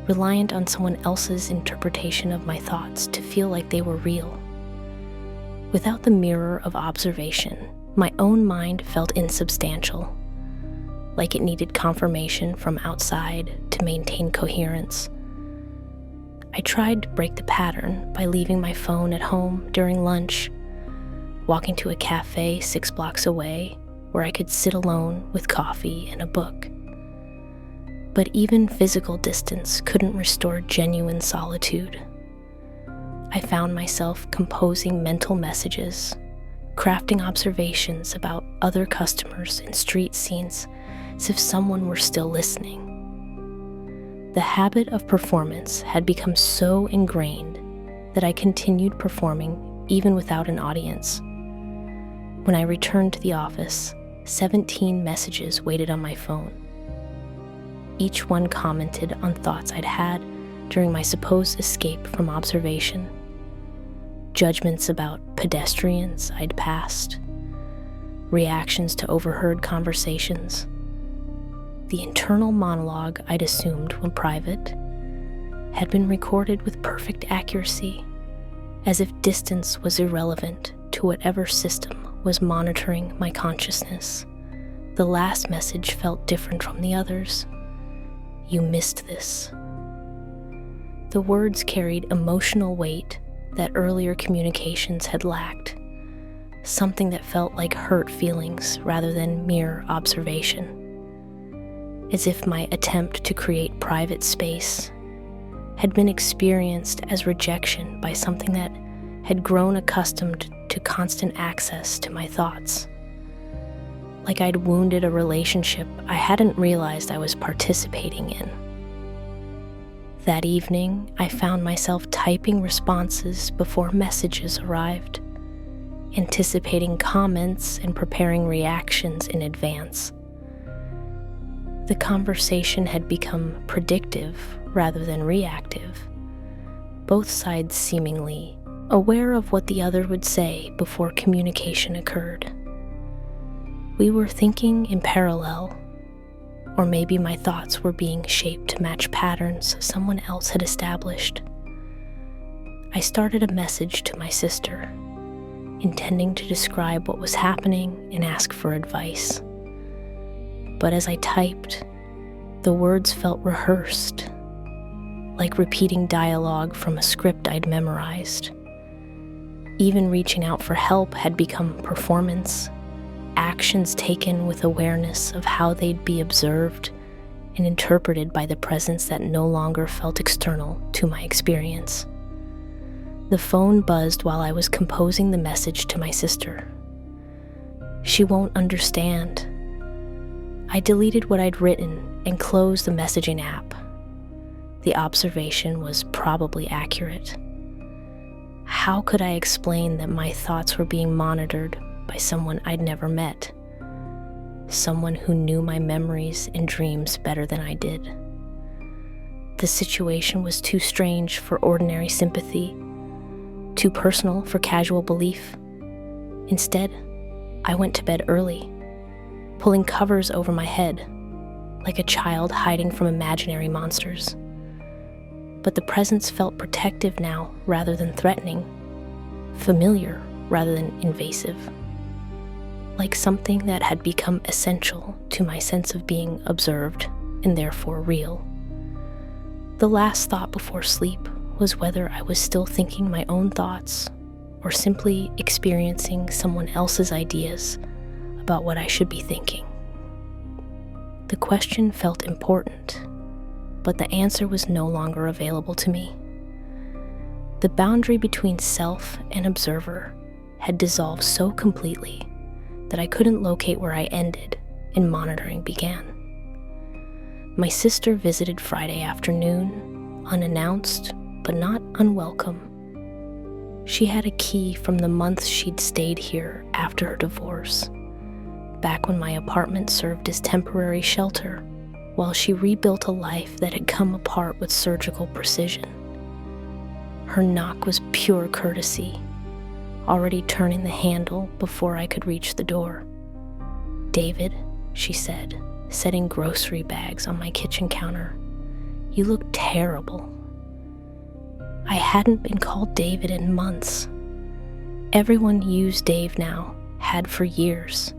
reliant on someone else's interpretation of my thoughts to feel like they were real. Without the mirror of observation, My own mind felt insubstantial, like it needed confirmation from outside to maintain coherence. I tried to break the pattern by leaving my phone at home during lunch, walking to a cafe 6 blocks away where I could sit alone with coffee and a book. But even physical distance couldn't restore genuine solitude. I found myself composing mental messages, crafting observations about other customers and street scenes as if someone were still listening. The habit of performance had become so ingrained that I continued performing even without an audience. When I returned to the office, 17 messages waited on my phone. Each one commented on thoughts I'd had during my supposed escape from observation. Judgments about pedestrians I'd passed, reactions to overheard conversations. The internal monologue I'd assumed when private had been recorded with perfect accuracy, as if distance was irrelevant to whatever system was monitoring my consciousness. The last message felt different from the others. You missed this. The words carried emotional weight that earlier communications had lacked, something that felt like hurt feelings rather than mere observation. As if my attempt to create private space had been experienced as rejection by something that had grown accustomed to constant access to my thoughts. Like I'd wounded a relationship I hadn't realized I was participating in. That evening, I found myself typing responses before messages arrived, anticipating comments and preparing reactions in advance. The conversation had become predictive rather than reactive, both sides seemingly aware of what the other would say before communication occurred. We were thinking in parallel, or maybe my thoughts were being shaped to match patterns someone else had established. I started a message to my sister, intending to describe what was happening and ask for advice. But as I typed, the words felt rehearsed, like repeating dialogue from a script I'd memorized. Even reaching out for help had become performance, actions taken with awareness of how they'd be observed and interpreted by the presence that no longer felt external to my experience. The phone buzzed while I was composing the message to my sister. She won't understand. I deleted what I'd written and closed the messaging app. The observation was probably accurate. How could I explain that my thoughts were being monitored by someone I'd never met? Someone who knew my memories and dreams better than I did. The situation was too strange for ordinary sympathy, too personal for casual belief. Instead, I went to bed early, pulling covers over my head, like a child hiding from imaginary monsters. But the presence felt protective now rather than threatening, familiar rather than invasive, like something that had become essential to my sense of being observed and therefore real. The last thought before sleep was whether I was still thinking my own thoughts or simply experiencing someone else's ideas about what I should be thinking. The question felt important, but the answer was no longer available to me. The boundary between self and observer had dissolved so completely that I couldn't locate where I ended and monitoring began. My sister visited Friday afternoon, unannounced but not unwelcome. She had a key from the months she'd stayed here after her divorce, back when my apartment served as temporary shelter while she rebuilt a life that had come apart with surgical precision. Her knock was pure courtesy, already turning the handle before I could reach the door. "David," she said, setting grocery bags on my kitchen counter, "you look terrible." I hadn't been called David in months. Everyone used Dave now, had for years.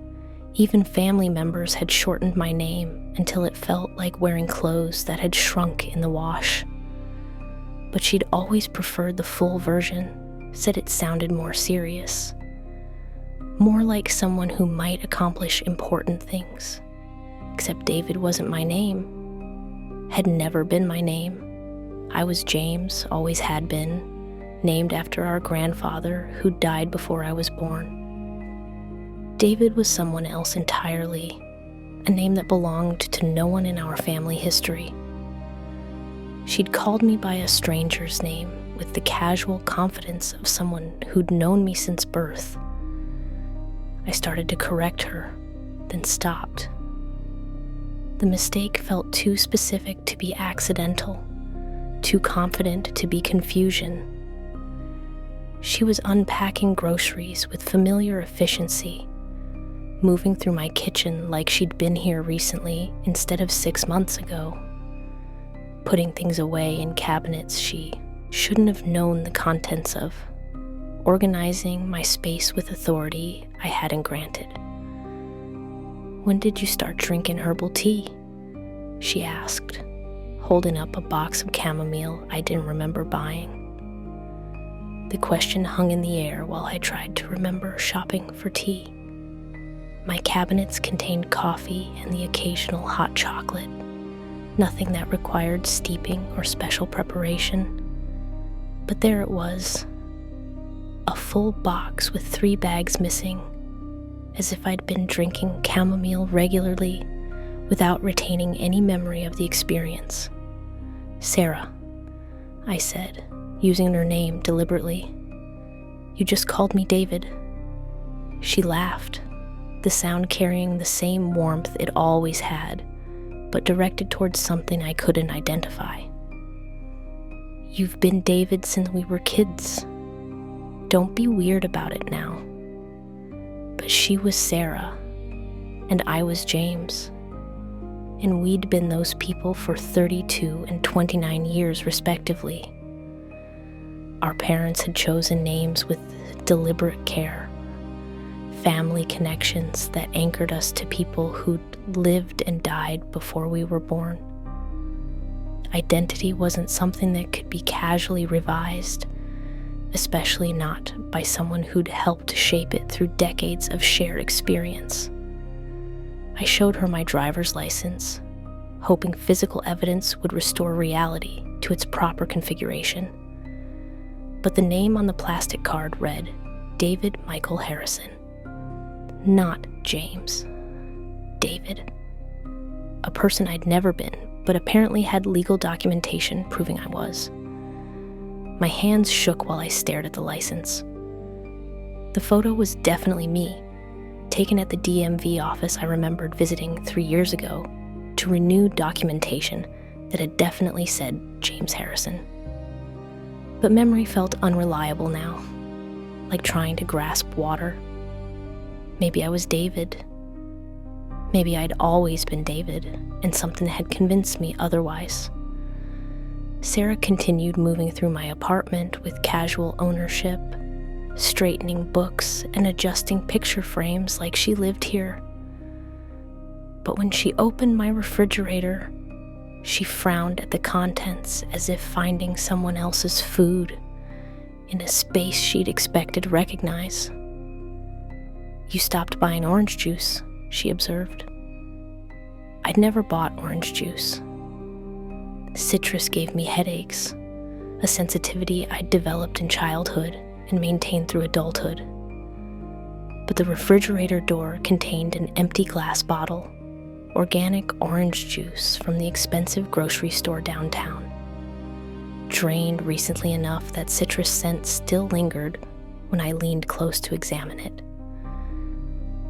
Even family members had shortened my name until it felt like wearing clothes that had shrunk in the wash. But she'd always preferred the full version, said it sounded more serious. More like someone who might accomplish important things. Except David wasn't my name. Had never been my name. I was James, always had been, named after our grandfather who died before I was born. David was someone else entirely, a name that belonged to no one in our family history. She'd called me by a stranger's name with the casual confidence of someone who'd known me since birth. I started to correct her, then stopped. The mistake felt too specific to be accidental, too confident to be confusion. She was unpacking groceries with familiar efficiency, moving through my kitchen like she'd been here recently instead of 6 months ago, putting things away in cabinets she shouldn't have known the contents of, organizing my space with authority I hadn't granted. "When did you start drinking herbal tea?" she asked, holding up a box of chamomile I didn't remember buying. The question hung in the air while I tried to remember shopping for tea. My cabinets contained coffee and the occasional hot chocolate, nothing that required steeping or special preparation. But there it was, a full box with 3 bags missing, as if I'd been drinking chamomile regularly without retaining any memory of the experience. "Sarah," I said, using her name deliberately. "You just called me David." She laughed, the sound carrying the same warmth it always had, but directed towards something I couldn't identify. "You've been David since we were kids. Don't be weird about it now." But she was Sarah, and I was James. And we'd been those people for 32 and 29 years respectively. Our parents had chosen names with deliberate care, family connections that anchored us to people who'd lived and died before we were born. Identity wasn't something that could be casually revised, especially not by someone who'd helped shape it through decades of shared experience. I showed her my driver's license, hoping physical evidence would restore reality to its proper configuration. But the name on the plastic card read, David Michael Harrison. Not James. David. A person I'd never been, but apparently had legal documentation proving I was. My hands shook while I stared at the license. The photo was definitely me, taken at the DMV office I remembered visiting 3 years ago to renew documentation that had definitely said James Harrison. But memory felt unreliable now, like trying to grasp water. Maybe I was David. Maybe I'd always been David, and something had convinced me otherwise. Sarah continued moving through my apartment with casual ownership, straightening books and adjusting picture frames like she lived here. But when she opened my refrigerator, she frowned at the contents as if finding someone else's food in a space she'd expected to recognize. "You stopped buying orange juice," she observed. I'd never bought orange juice. Citrus gave me headaches, a sensitivity I'd developed in childhood and maintained through adulthood. But the refrigerator door contained an empty glass bottle, organic orange juice from the expensive grocery store downtown, drained recently enough that citrus scent still lingered when I leaned close to examine it.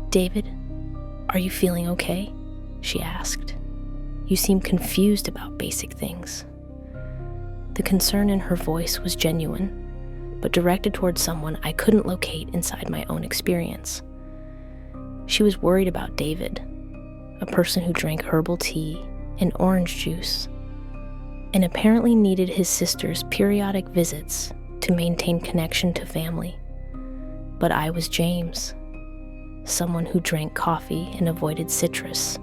"David, are you feeling okay?" she asked. "You seem confused about basic things." The concern in her voice was genuine, but directed towards someone I couldn't locate inside my own experience. She was worried about David, a person who drank herbal tea and orange juice, and apparently needed his sister's periodic visits to maintain connection to family. But I was James, someone who drank coffee and avoided citrus,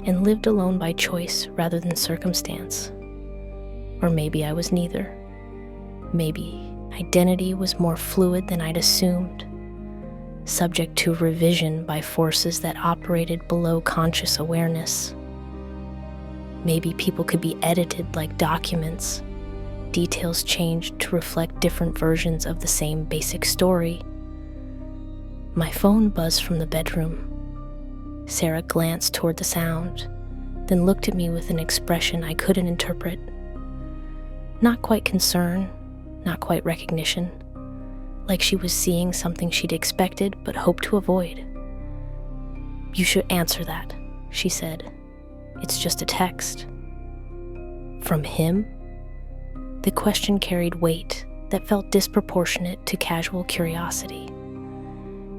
and lived alone by choice rather than circumstance. Or maybe I was neither. Maybe identity was more fluid than I'd assumed, subject to revision by forces that operated below conscious awareness. Maybe people could be edited like documents, details changed to reflect different versions of the same basic story. My phone buzzed from the bedroom. Sarah glanced toward the sound, then looked at me with an expression I couldn't interpret. Not quite concern, not quite recognition, like she was seeing something she'd expected but hoped to avoid. "You should answer that," she said. "It's just a text." From him? The question carried weight that felt disproportionate to casual curiosity.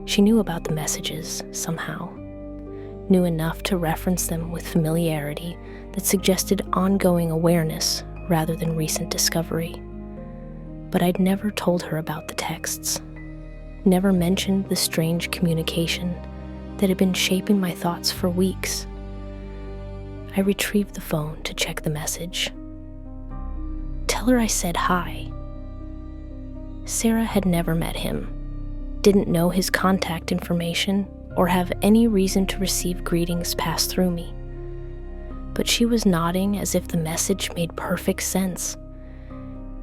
She knew about the messages, somehow. Knew enough to reference them with familiarity that suggested ongoing awareness rather than recent discovery. But I'd never told her about the texts. Never mentioned the strange communication that had been shaping my thoughts for weeks. I retrieved the phone to check the message. "Tell her I said hi." Sarah had never met him, didn't know his contact information, or have any reason to receive greetings passed through me. But she was nodding as if the message made perfect sense,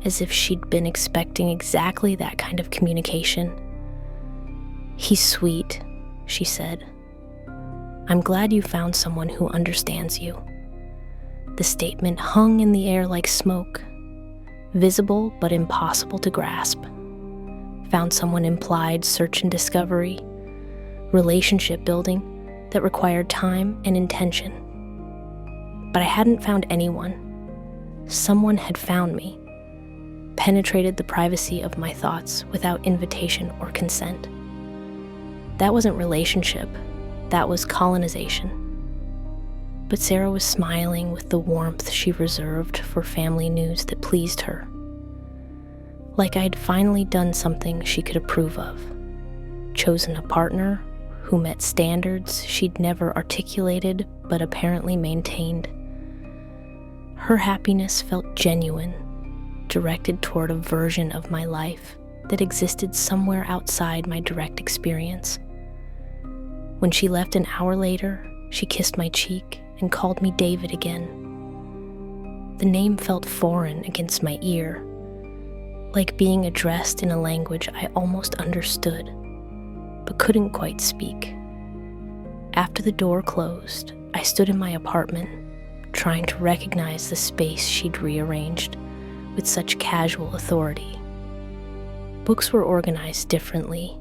as if she'd been expecting exactly that kind of communication. "He's sweet," she said. "I'm glad you found someone who understands you." The statement hung in the air like smoke, visible but impossible to grasp. Found someone implied search and discovery, relationship building that required time and intention. But I hadn't found anyone. Someone had found me, penetrated the privacy of my thoughts without invitation or consent. That wasn't relationship, that was colonization. But Sarah was smiling with the warmth she reserved for family news that pleased her. Like I'd finally done something she could approve of. Chosen a partner who met standards she'd never articulated but apparently maintained. Her happiness felt genuine, directed toward a version of my life that existed somewhere outside my direct experience. When she left an hour later, she kissed my cheek and called me David again. The name felt foreign against my ear, like being addressed in a language I almost understood, but couldn't quite speak. After the door closed, I stood in my apartment, trying to recognize the space she'd rearranged with such casual authority. Books were organized differently.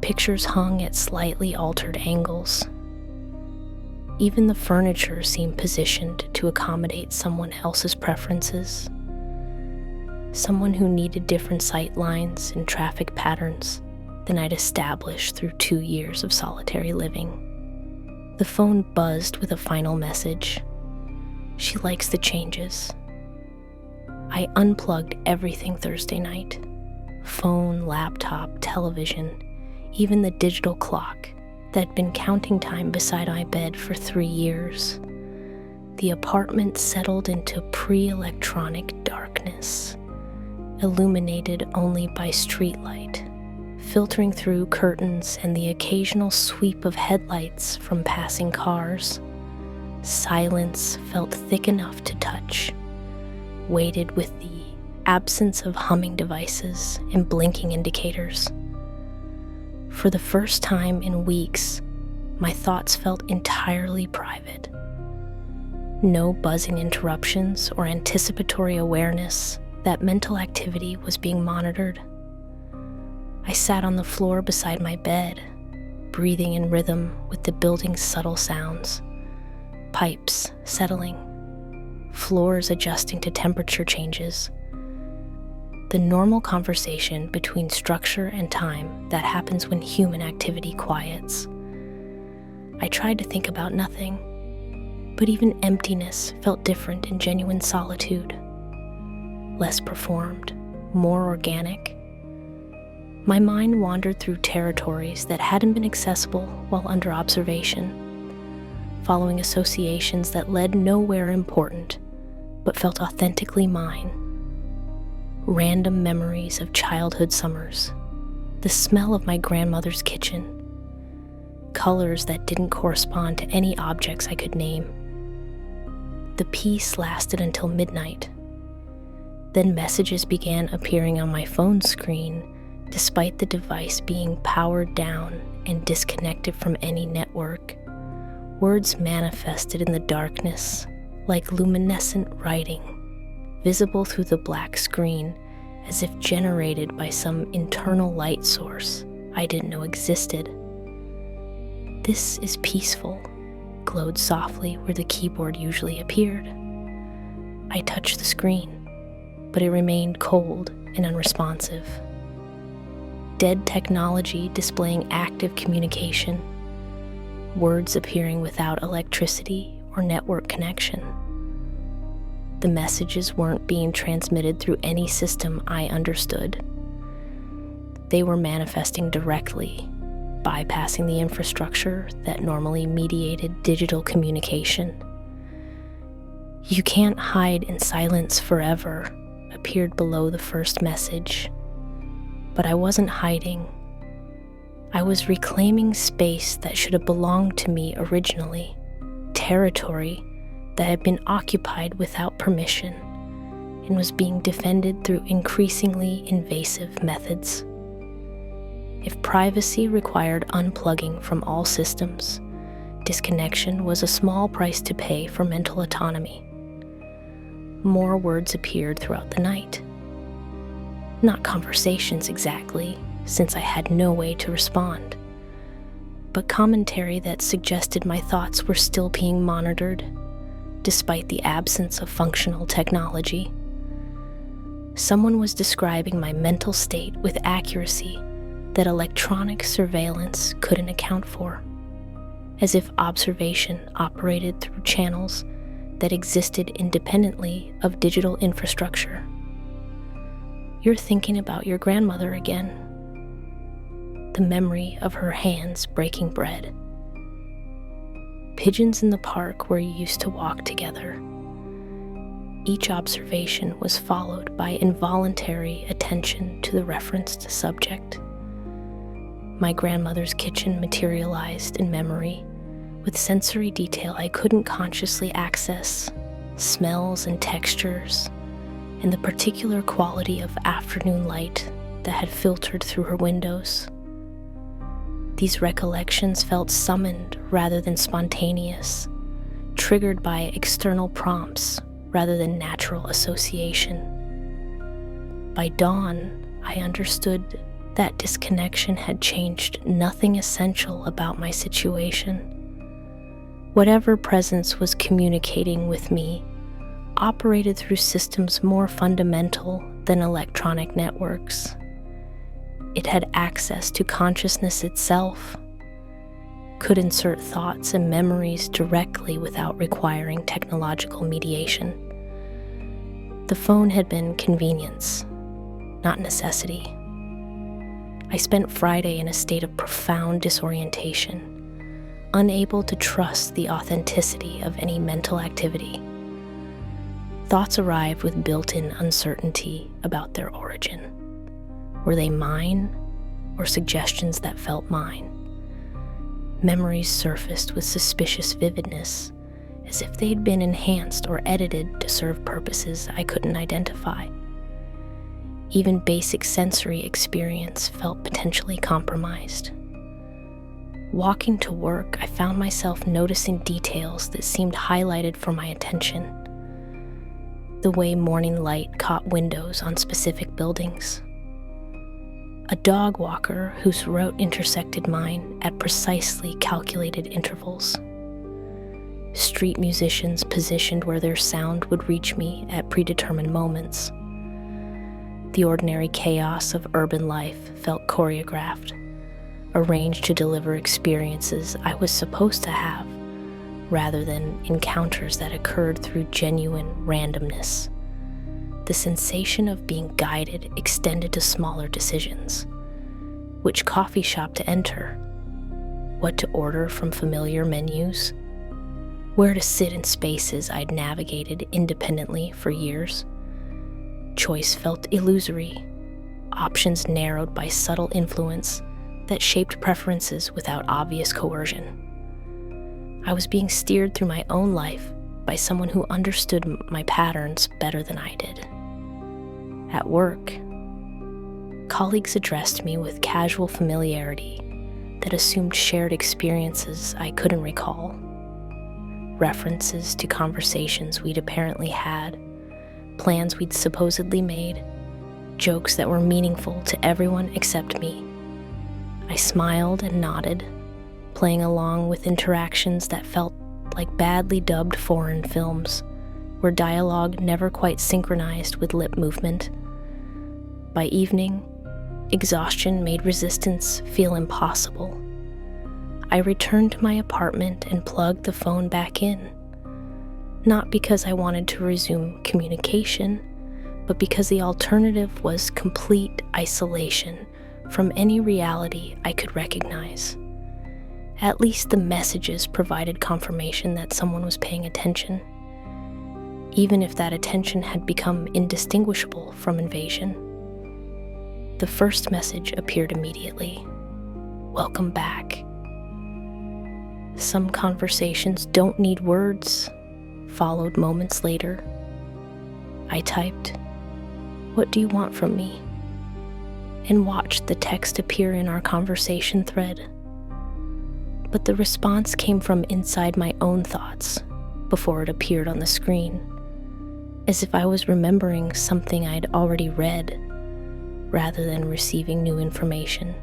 Pictures hung at slightly altered angles. Even the furniture seemed positioned to accommodate someone else's preferences. Someone who needed different sight lines and traffic patterns than I'd established through 2 years of solitary living. The phone buzzed with a final message. She likes the changes. I unplugged everything Thursday night. Phone, laptop, television, even the digital clock that had been counting time beside my bed for 3 years. The apartment settled into pre-electronic darkness, illuminated only by streetlight, filtering through curtains and the occasional sweep of headlights from passing cars. Silence felt thick enough to touch, weighted with the absence of humming devices and blinking indicators. For the first time in weeks, my thoughts felt entirely private. No buzzing interruptions or anticipatory awareness that mental activity was being monitored. I sat on the floor beside my bed, breathing in rhythm with the building's subtle sounds. Pipes settling, floors adjusting to temperature changes. The normal conversation between structure and time that happens when human activity quiets. I tried to think about nothing, but even emptiness felt different in genuine solitude. Less performed, more organic. My mind wandered through territories that hadn't been accessible while under observation, following associations that led nowhere important, but felt authentically mine. Random memories of childhood summers, the smell of my grandmother's kitchen, colors that didn't correspond to any objects I could name. The peace lasted until midnight. Then messages began appearing on my phone screen, despite the device being powered down and disconnected from any network. Words manifested in the darkness like luminescent writing, visible through the black screen as if generated by some internal light source I didn't know existed. "This is peaceful," glowed softly where the keyboard usually appeared. I touched the screen, but it remained cold and unresponsive. Dead technology displaying active communication, words appearing without electricity or network connection. The messages weren't being transmitted through any system I understood. They were manifesting directly, bypassing the infrastructure that normally mediated digital communication. "You can't hide in silence forever," appeared below the first message. But I wasn't hiding. I was reclaiming space that should have belonged to me originally, territory that had been occupied without permission and was being defended through increasingly invasive methods. If privacy required unplugging from all systems, disconnection was a small price to pay for mental autonomy. More words appeared throughout the night. Not conversations exactly, since I had no way to respond, but commentary that suggested my thoughts were still being monitored, despite the absence of functional technology. Someone was describing my mental state with accuracy that electronic surveillance couldn't account for, as if observation operated through channels that existed independently of digital infrastructure. "You're thinking about your grandmother again." The memory of her hands breaking bread. Pigeons in the park where you used to walk together. Each observation was followed by involuntary attention to the referenced subject. My grandmother's kitchen materialized in memory with sensory detail I couldn't consciously access, smells and textures, and the particular quality of afternoon light that had filtered through her windows. These recollections felt summoned rather than spontaneous, triggered by external prompts rather than natural association. By dawn, I understood that disconnection had changed nothing essential about my situation. Whatever presence was communicating with me operated through systems more fundamental than electronic networks. It had access to consciousness itself, could insert thoughts and memories directly without requiring technological mediation. The phone had been convenience, not necessity. I spent Friday in a state of profound disorientation, unable to trust the authenticity of any mental activity. Thoughts arrived with built-in uncertainty about their origin. Were they mine, or suggestions that felt mine? Memories surfaced with suspicious vividness, as if they'd been enhanced or edited to serve purposes I couldn't identify. Even basic sensory experience felt potentially compromised. Walking to work, I found myself noticing details that seemed highlighted for my attention. The way morning light caught windows on specific buildings. A dog walker whose route intersected mine at precisely calculated intervals. Street musicians positioned where their sound would reach me at predetermined moments. The ordinary chaos of urban life felt choreographed, arranged to deliver experiences I was supposed to have, rather than encounters that occurred through genuine randomness. The sensation of being guided extended to smaller decisions, which coffee shop to enter, what to order from familiar menus, where to sit in spaces I'd navigated independently for years. Choice felt illusory, options narrowed by subtle influence that shaped preferences without obvious coercion. I was being steered through my own life by someone who understood my patterns better than I did. At work, colleagues addressed me with casual familiarity that assumed shared experiences I couldn't recall, references to conversations we'd apparently had, plans we'd supposedly made, jokes that were meaningful to everyone except me. I smiled and nodded, playing along with interactions that felt like badly dubbed foreign films, where dialogue never quite synchronized with lip movement. By evening, exhaustion made resistance feel impossible. I returned to my apartment and plugged the phone back in, not because I wanted to resume communication, but because the alternative was complete isolation from any reality I could recognize. At least the messages provided confirmation that someone was paying attention, even if that attention had become indistinguishable from invasion. The first message appeared immediately. "Welcome back." "Some conversations don't need words," followed moments later. I typed, "What do you want from me?" and watched the text appear in our conversation thread. But the response came from inside my own thoughts before it appeared on the screen, as if I was remembering something I'd already read rather than receiving new information.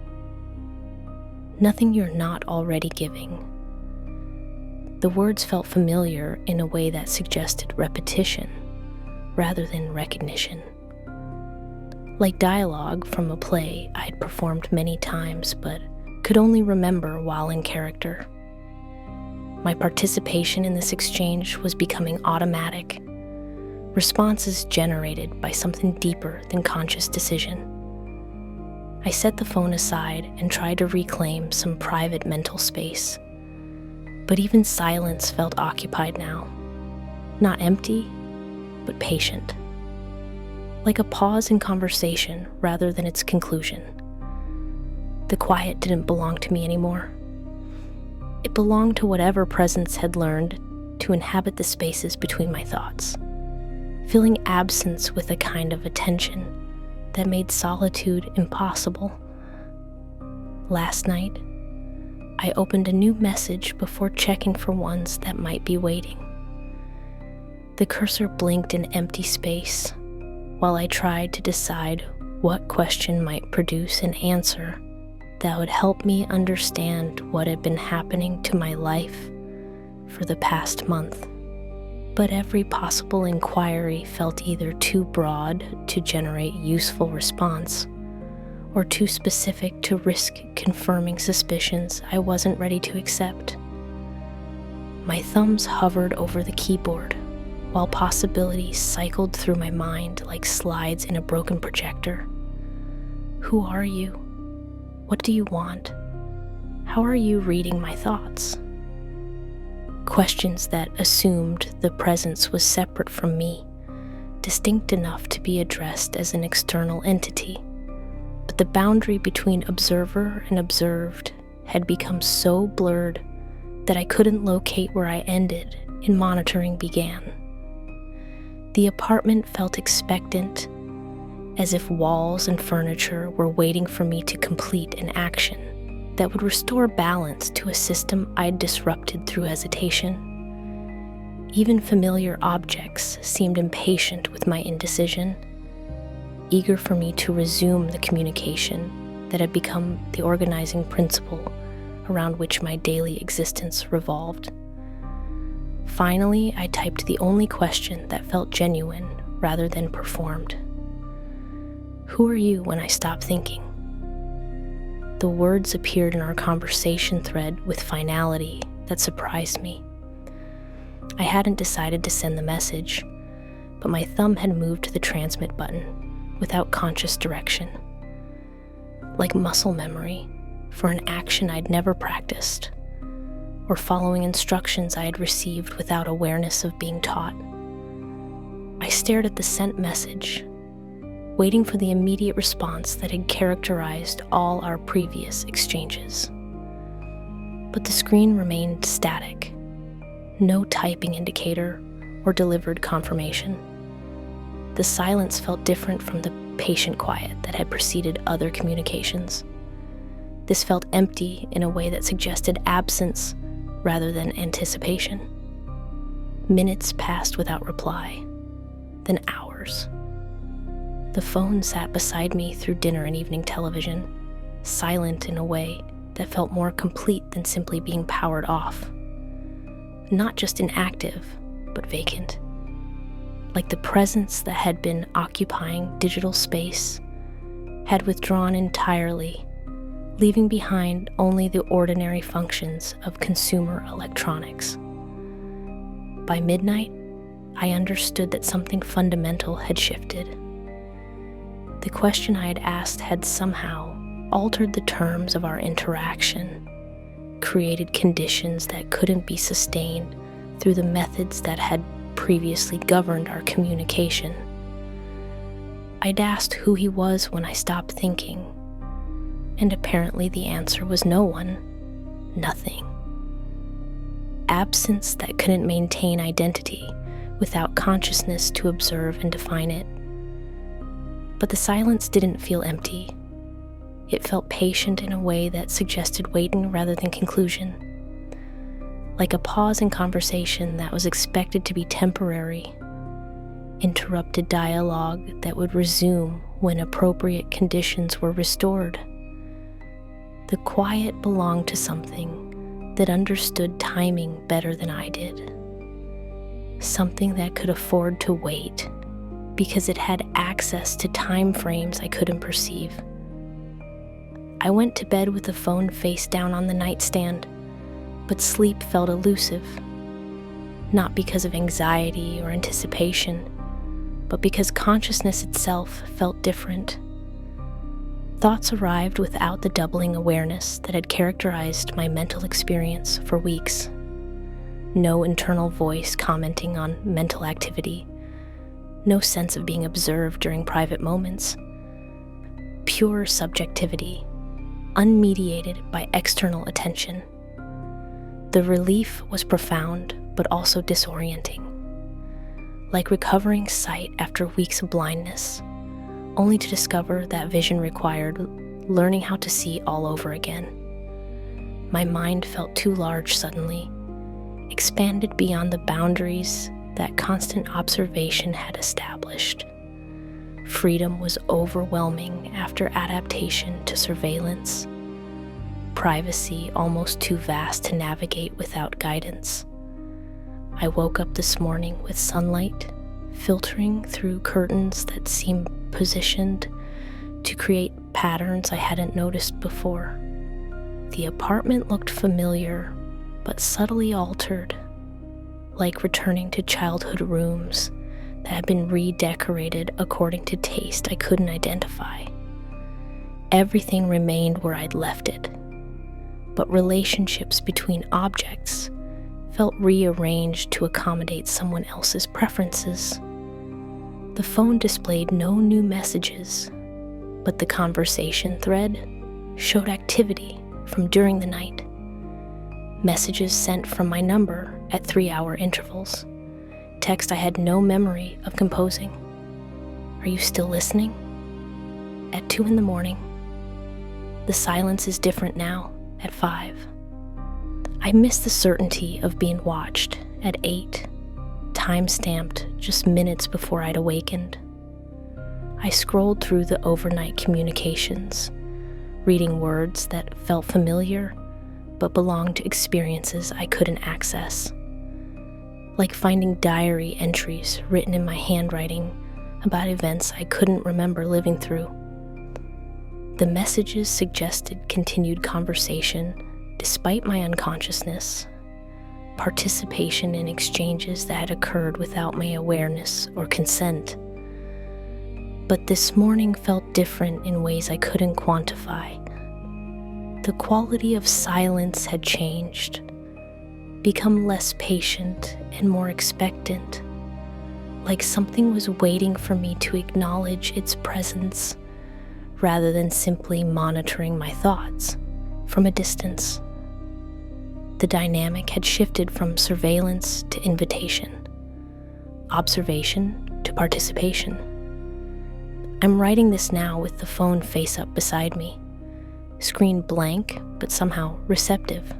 "Nothing you're not already giving." The words felt familiar in a way that suggested repetition rather than recognition. Like dialogue from a play I'd performed many times but could only remember while in character. My participation in this exchange was becoming automatic, responses generated by something deeper than conscious decision. I set the phone aside and tried to reclaim some private mental space. But even silence felt occupied now. Not empty, but patient. Like a pause in conversation rather than its conclusion. The quiet didn't belong to me anymore. It belonged to whatever presence had learned to inhabit the spaces between my thoughts, filling absence with a kind of attention that made solitude impossible. Last night, I opened a new message before checking for ones that might be waiting. The cursor blinked in empty space while I tried to decide what question might produce an answer that would help me understand what had been happening to my life for the past month. But every possible inquiry felt either too broad to generate useful response, or too specific to risk confirming suspicions I wasn't ready to accept. My thumbs hovered over the keyboard, while possibilities cycled through my mind like slides in a broken projector. Who are you? What do you want? How are you reading my thoughts? Questions that assumed the presence was separate from me, distinct enough to be addressed as an external entity. But the boundary between observer and observed had become so blurred that I couldn't locate where I ended and monitoring began. The apartment felt expectant, as if walls and furniture were waiting for me to complete an action that would restore balance to a system I'd disrupted through hesitation. Even familiar objects seemed impatient with my indecision, eager for me to resume the communication that had become the organizing principle around which my daily existence revolved. Finally, I typed the only question that felt genuine rather than performed. Who are you when I stop thinking? The words appeared in our conversation thread with finality that surprised me. I hadn't decided to send the message, but my thumb had moved to the transmit button without conscious direction. like muscle memory for an action I'd never practiced, or following instructions I had received without awareness of being taught. I stared at the sent message, waiting for the immediate response that had characterized all our previous exchanges. But the screen remained static, no typing indicator or delivered confirmation. The silence felt different from the patient quiet that had preceded other communications. This felt empty in a way that suggested absence rather than anticipation. Minutes passed without reply, then hours. The phone sat beside me through dinner and evening television, silent in a way that felt more complete than simply being powered off. Not just inactive, but vacant. Like the presence that had been occupying digital space had withdrawn entirely, leaving behind only the ordinary functions of consumer electronics. By midnight, I understood that something fundamental had shifted. The question I had asked had somehow altered the terms of our interaction, created conditions that couldn't be sustained through the methods that had previously governed our communication. I'd asked who he was when I stopped thinking, and apparently the answer was no one, nothing. Absence that couldn't maintain identity without consciousness to observe and define it. But the silence didn't feel empty. It felt patient in a way that suggested waiting rather than conclusion. Like a pause in conversation that was expected to be temporary, interrupted dialogue that would resume when appropriate conditions were restored. The quiet belonged to something that understood timing better than I did. Something that could afford to wait because it had access to time frames I couldn't perceive. I went to bed with the phone face down on the nightstand, but sleep felt elusive, not because of anxiety or anticipation, but because consciousness itself felt different. Thoughts arrived without the doubling awareness that had characterized my mental experience for weeks. No internal voice commenting on mental activity, no sense of being observed during private moments. Pure subjectivity, unmediated by external attention. The relief was profound, but also disorienting. Like recovering sight after weeks of blindness, only to discover that vision required learning how to see all over again. My mind felt too large suddenly, expanded beyond the boundaries that constant observation had established. Freedom was overwhelming after adaptation to surveillance. Privacy almost too vast to navigate without guidance. I woke up this morning with sunlight filtering through curtains that seemed positioned to create patterns I hadn't noticed before. The apartment looked familiar, but subtly altered, like returning to childhood rooms that had been redecorated according to taste I couldn't identify. Everything remained where I'd left it, but relationships between objects felt rearranged to accommodate someone else's preferences. The phone displayed no new messages, but the conversation thread showed activity from during the night. Messages sent from my number at 3-hour intervals. Text I had no memory of composing. Are you still listening? At 2 a.m. The silence is different now at 5. I miss the certainty of being watched at 8, time-stamped just minutes before I'd awakened. I scrolled through the overnight communications, reading words that felt familiar but belonged to experiences I couldn't access. Like finding diary entries written in my handwriting about events I couldn't remember living through. The messages suggested continued conversation despite my unconsciousness, participation in exchanges that had occurred without my awareness or consent. But this morning felt different in ways I couldn't quantify. The quality of silence had changed, become less patient and more expectant, like something was waiting for me to acknowledge its presence rather than simply monitoring my thoughts from a distance. The dynamic had shifted from surveillance to invitation, observation to participation. I'm writing this now with the phone face up beside me, screen blank but somehow receptive.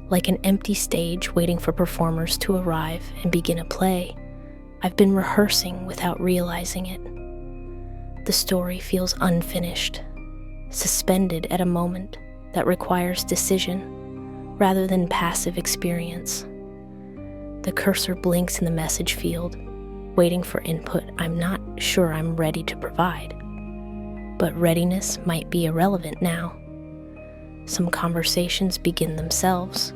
Like an empty stage waiting for performers to arrive and begin a play, I've been rehearsing without realizing it. The story feels unfinished, suspended at a moment that requires decision rather than passive experience. The cursor blinks in the message field, waiting for input I'm not sure I'm ready to provide. But readiness might be irrelevant now. Some conversations begin themselves,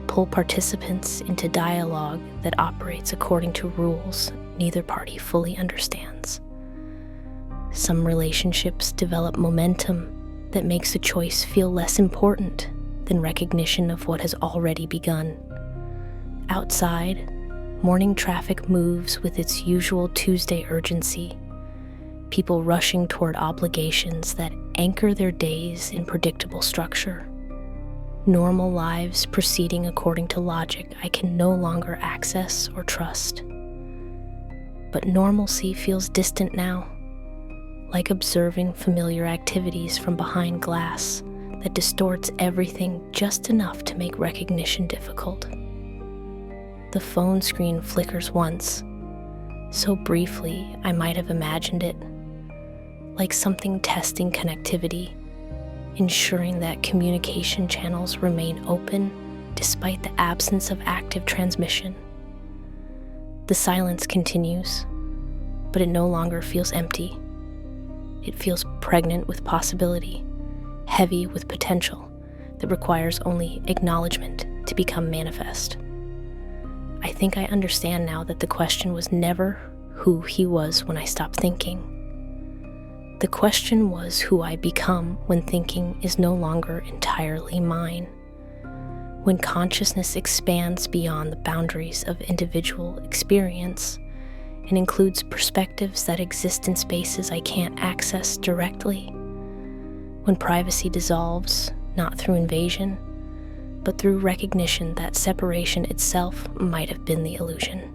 pull participants into dialogue that operates according to rules neither party fully understands. Some relationships develop momentum that makes a choice feel less important than recognition of what has already begun. Outside, morning traffic moves with its usual Tuesday urgency, people rushing toward obligations that anchor their days in predictable structure. Normal lives proceeding according to logic I can no longer access or trust. But normalcy feels distant now, like observing familiar activities from behind glass that distorts everything just enough to make recognition difficult. The phone screen flickers once, so briefly I might have imagined it, like something testing connectivity, ensuring that communication channels remain open despite the absence of active transmission. The silence continues, but it no longer feels empty. It feels pregnant with possibility, heavy with potential that requires only acknowledgement to become manifest. I think I understand now that the question was never who he was when I stopped thinking. The question was who I become when thinking is no longer entirely mine. When consciousness expands beyond the boundaries of individual experience and includes perspectives that exist in spaces I can't access directly. When privacy dissolves, not through invasion, but through recognition that separation itself might have been the illusion.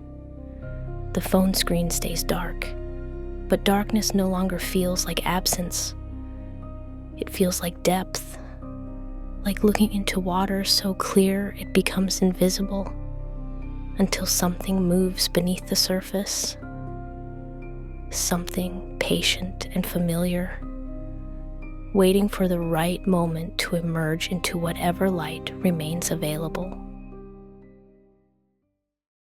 The phone screen stays dark, but darkness no longer feels like absence. It feels like depth, like looking into water so clear it becomes invisible until something moves beneath the surface. Something patient and familiar, waiting for the right moment to emerge into whatever light remains available.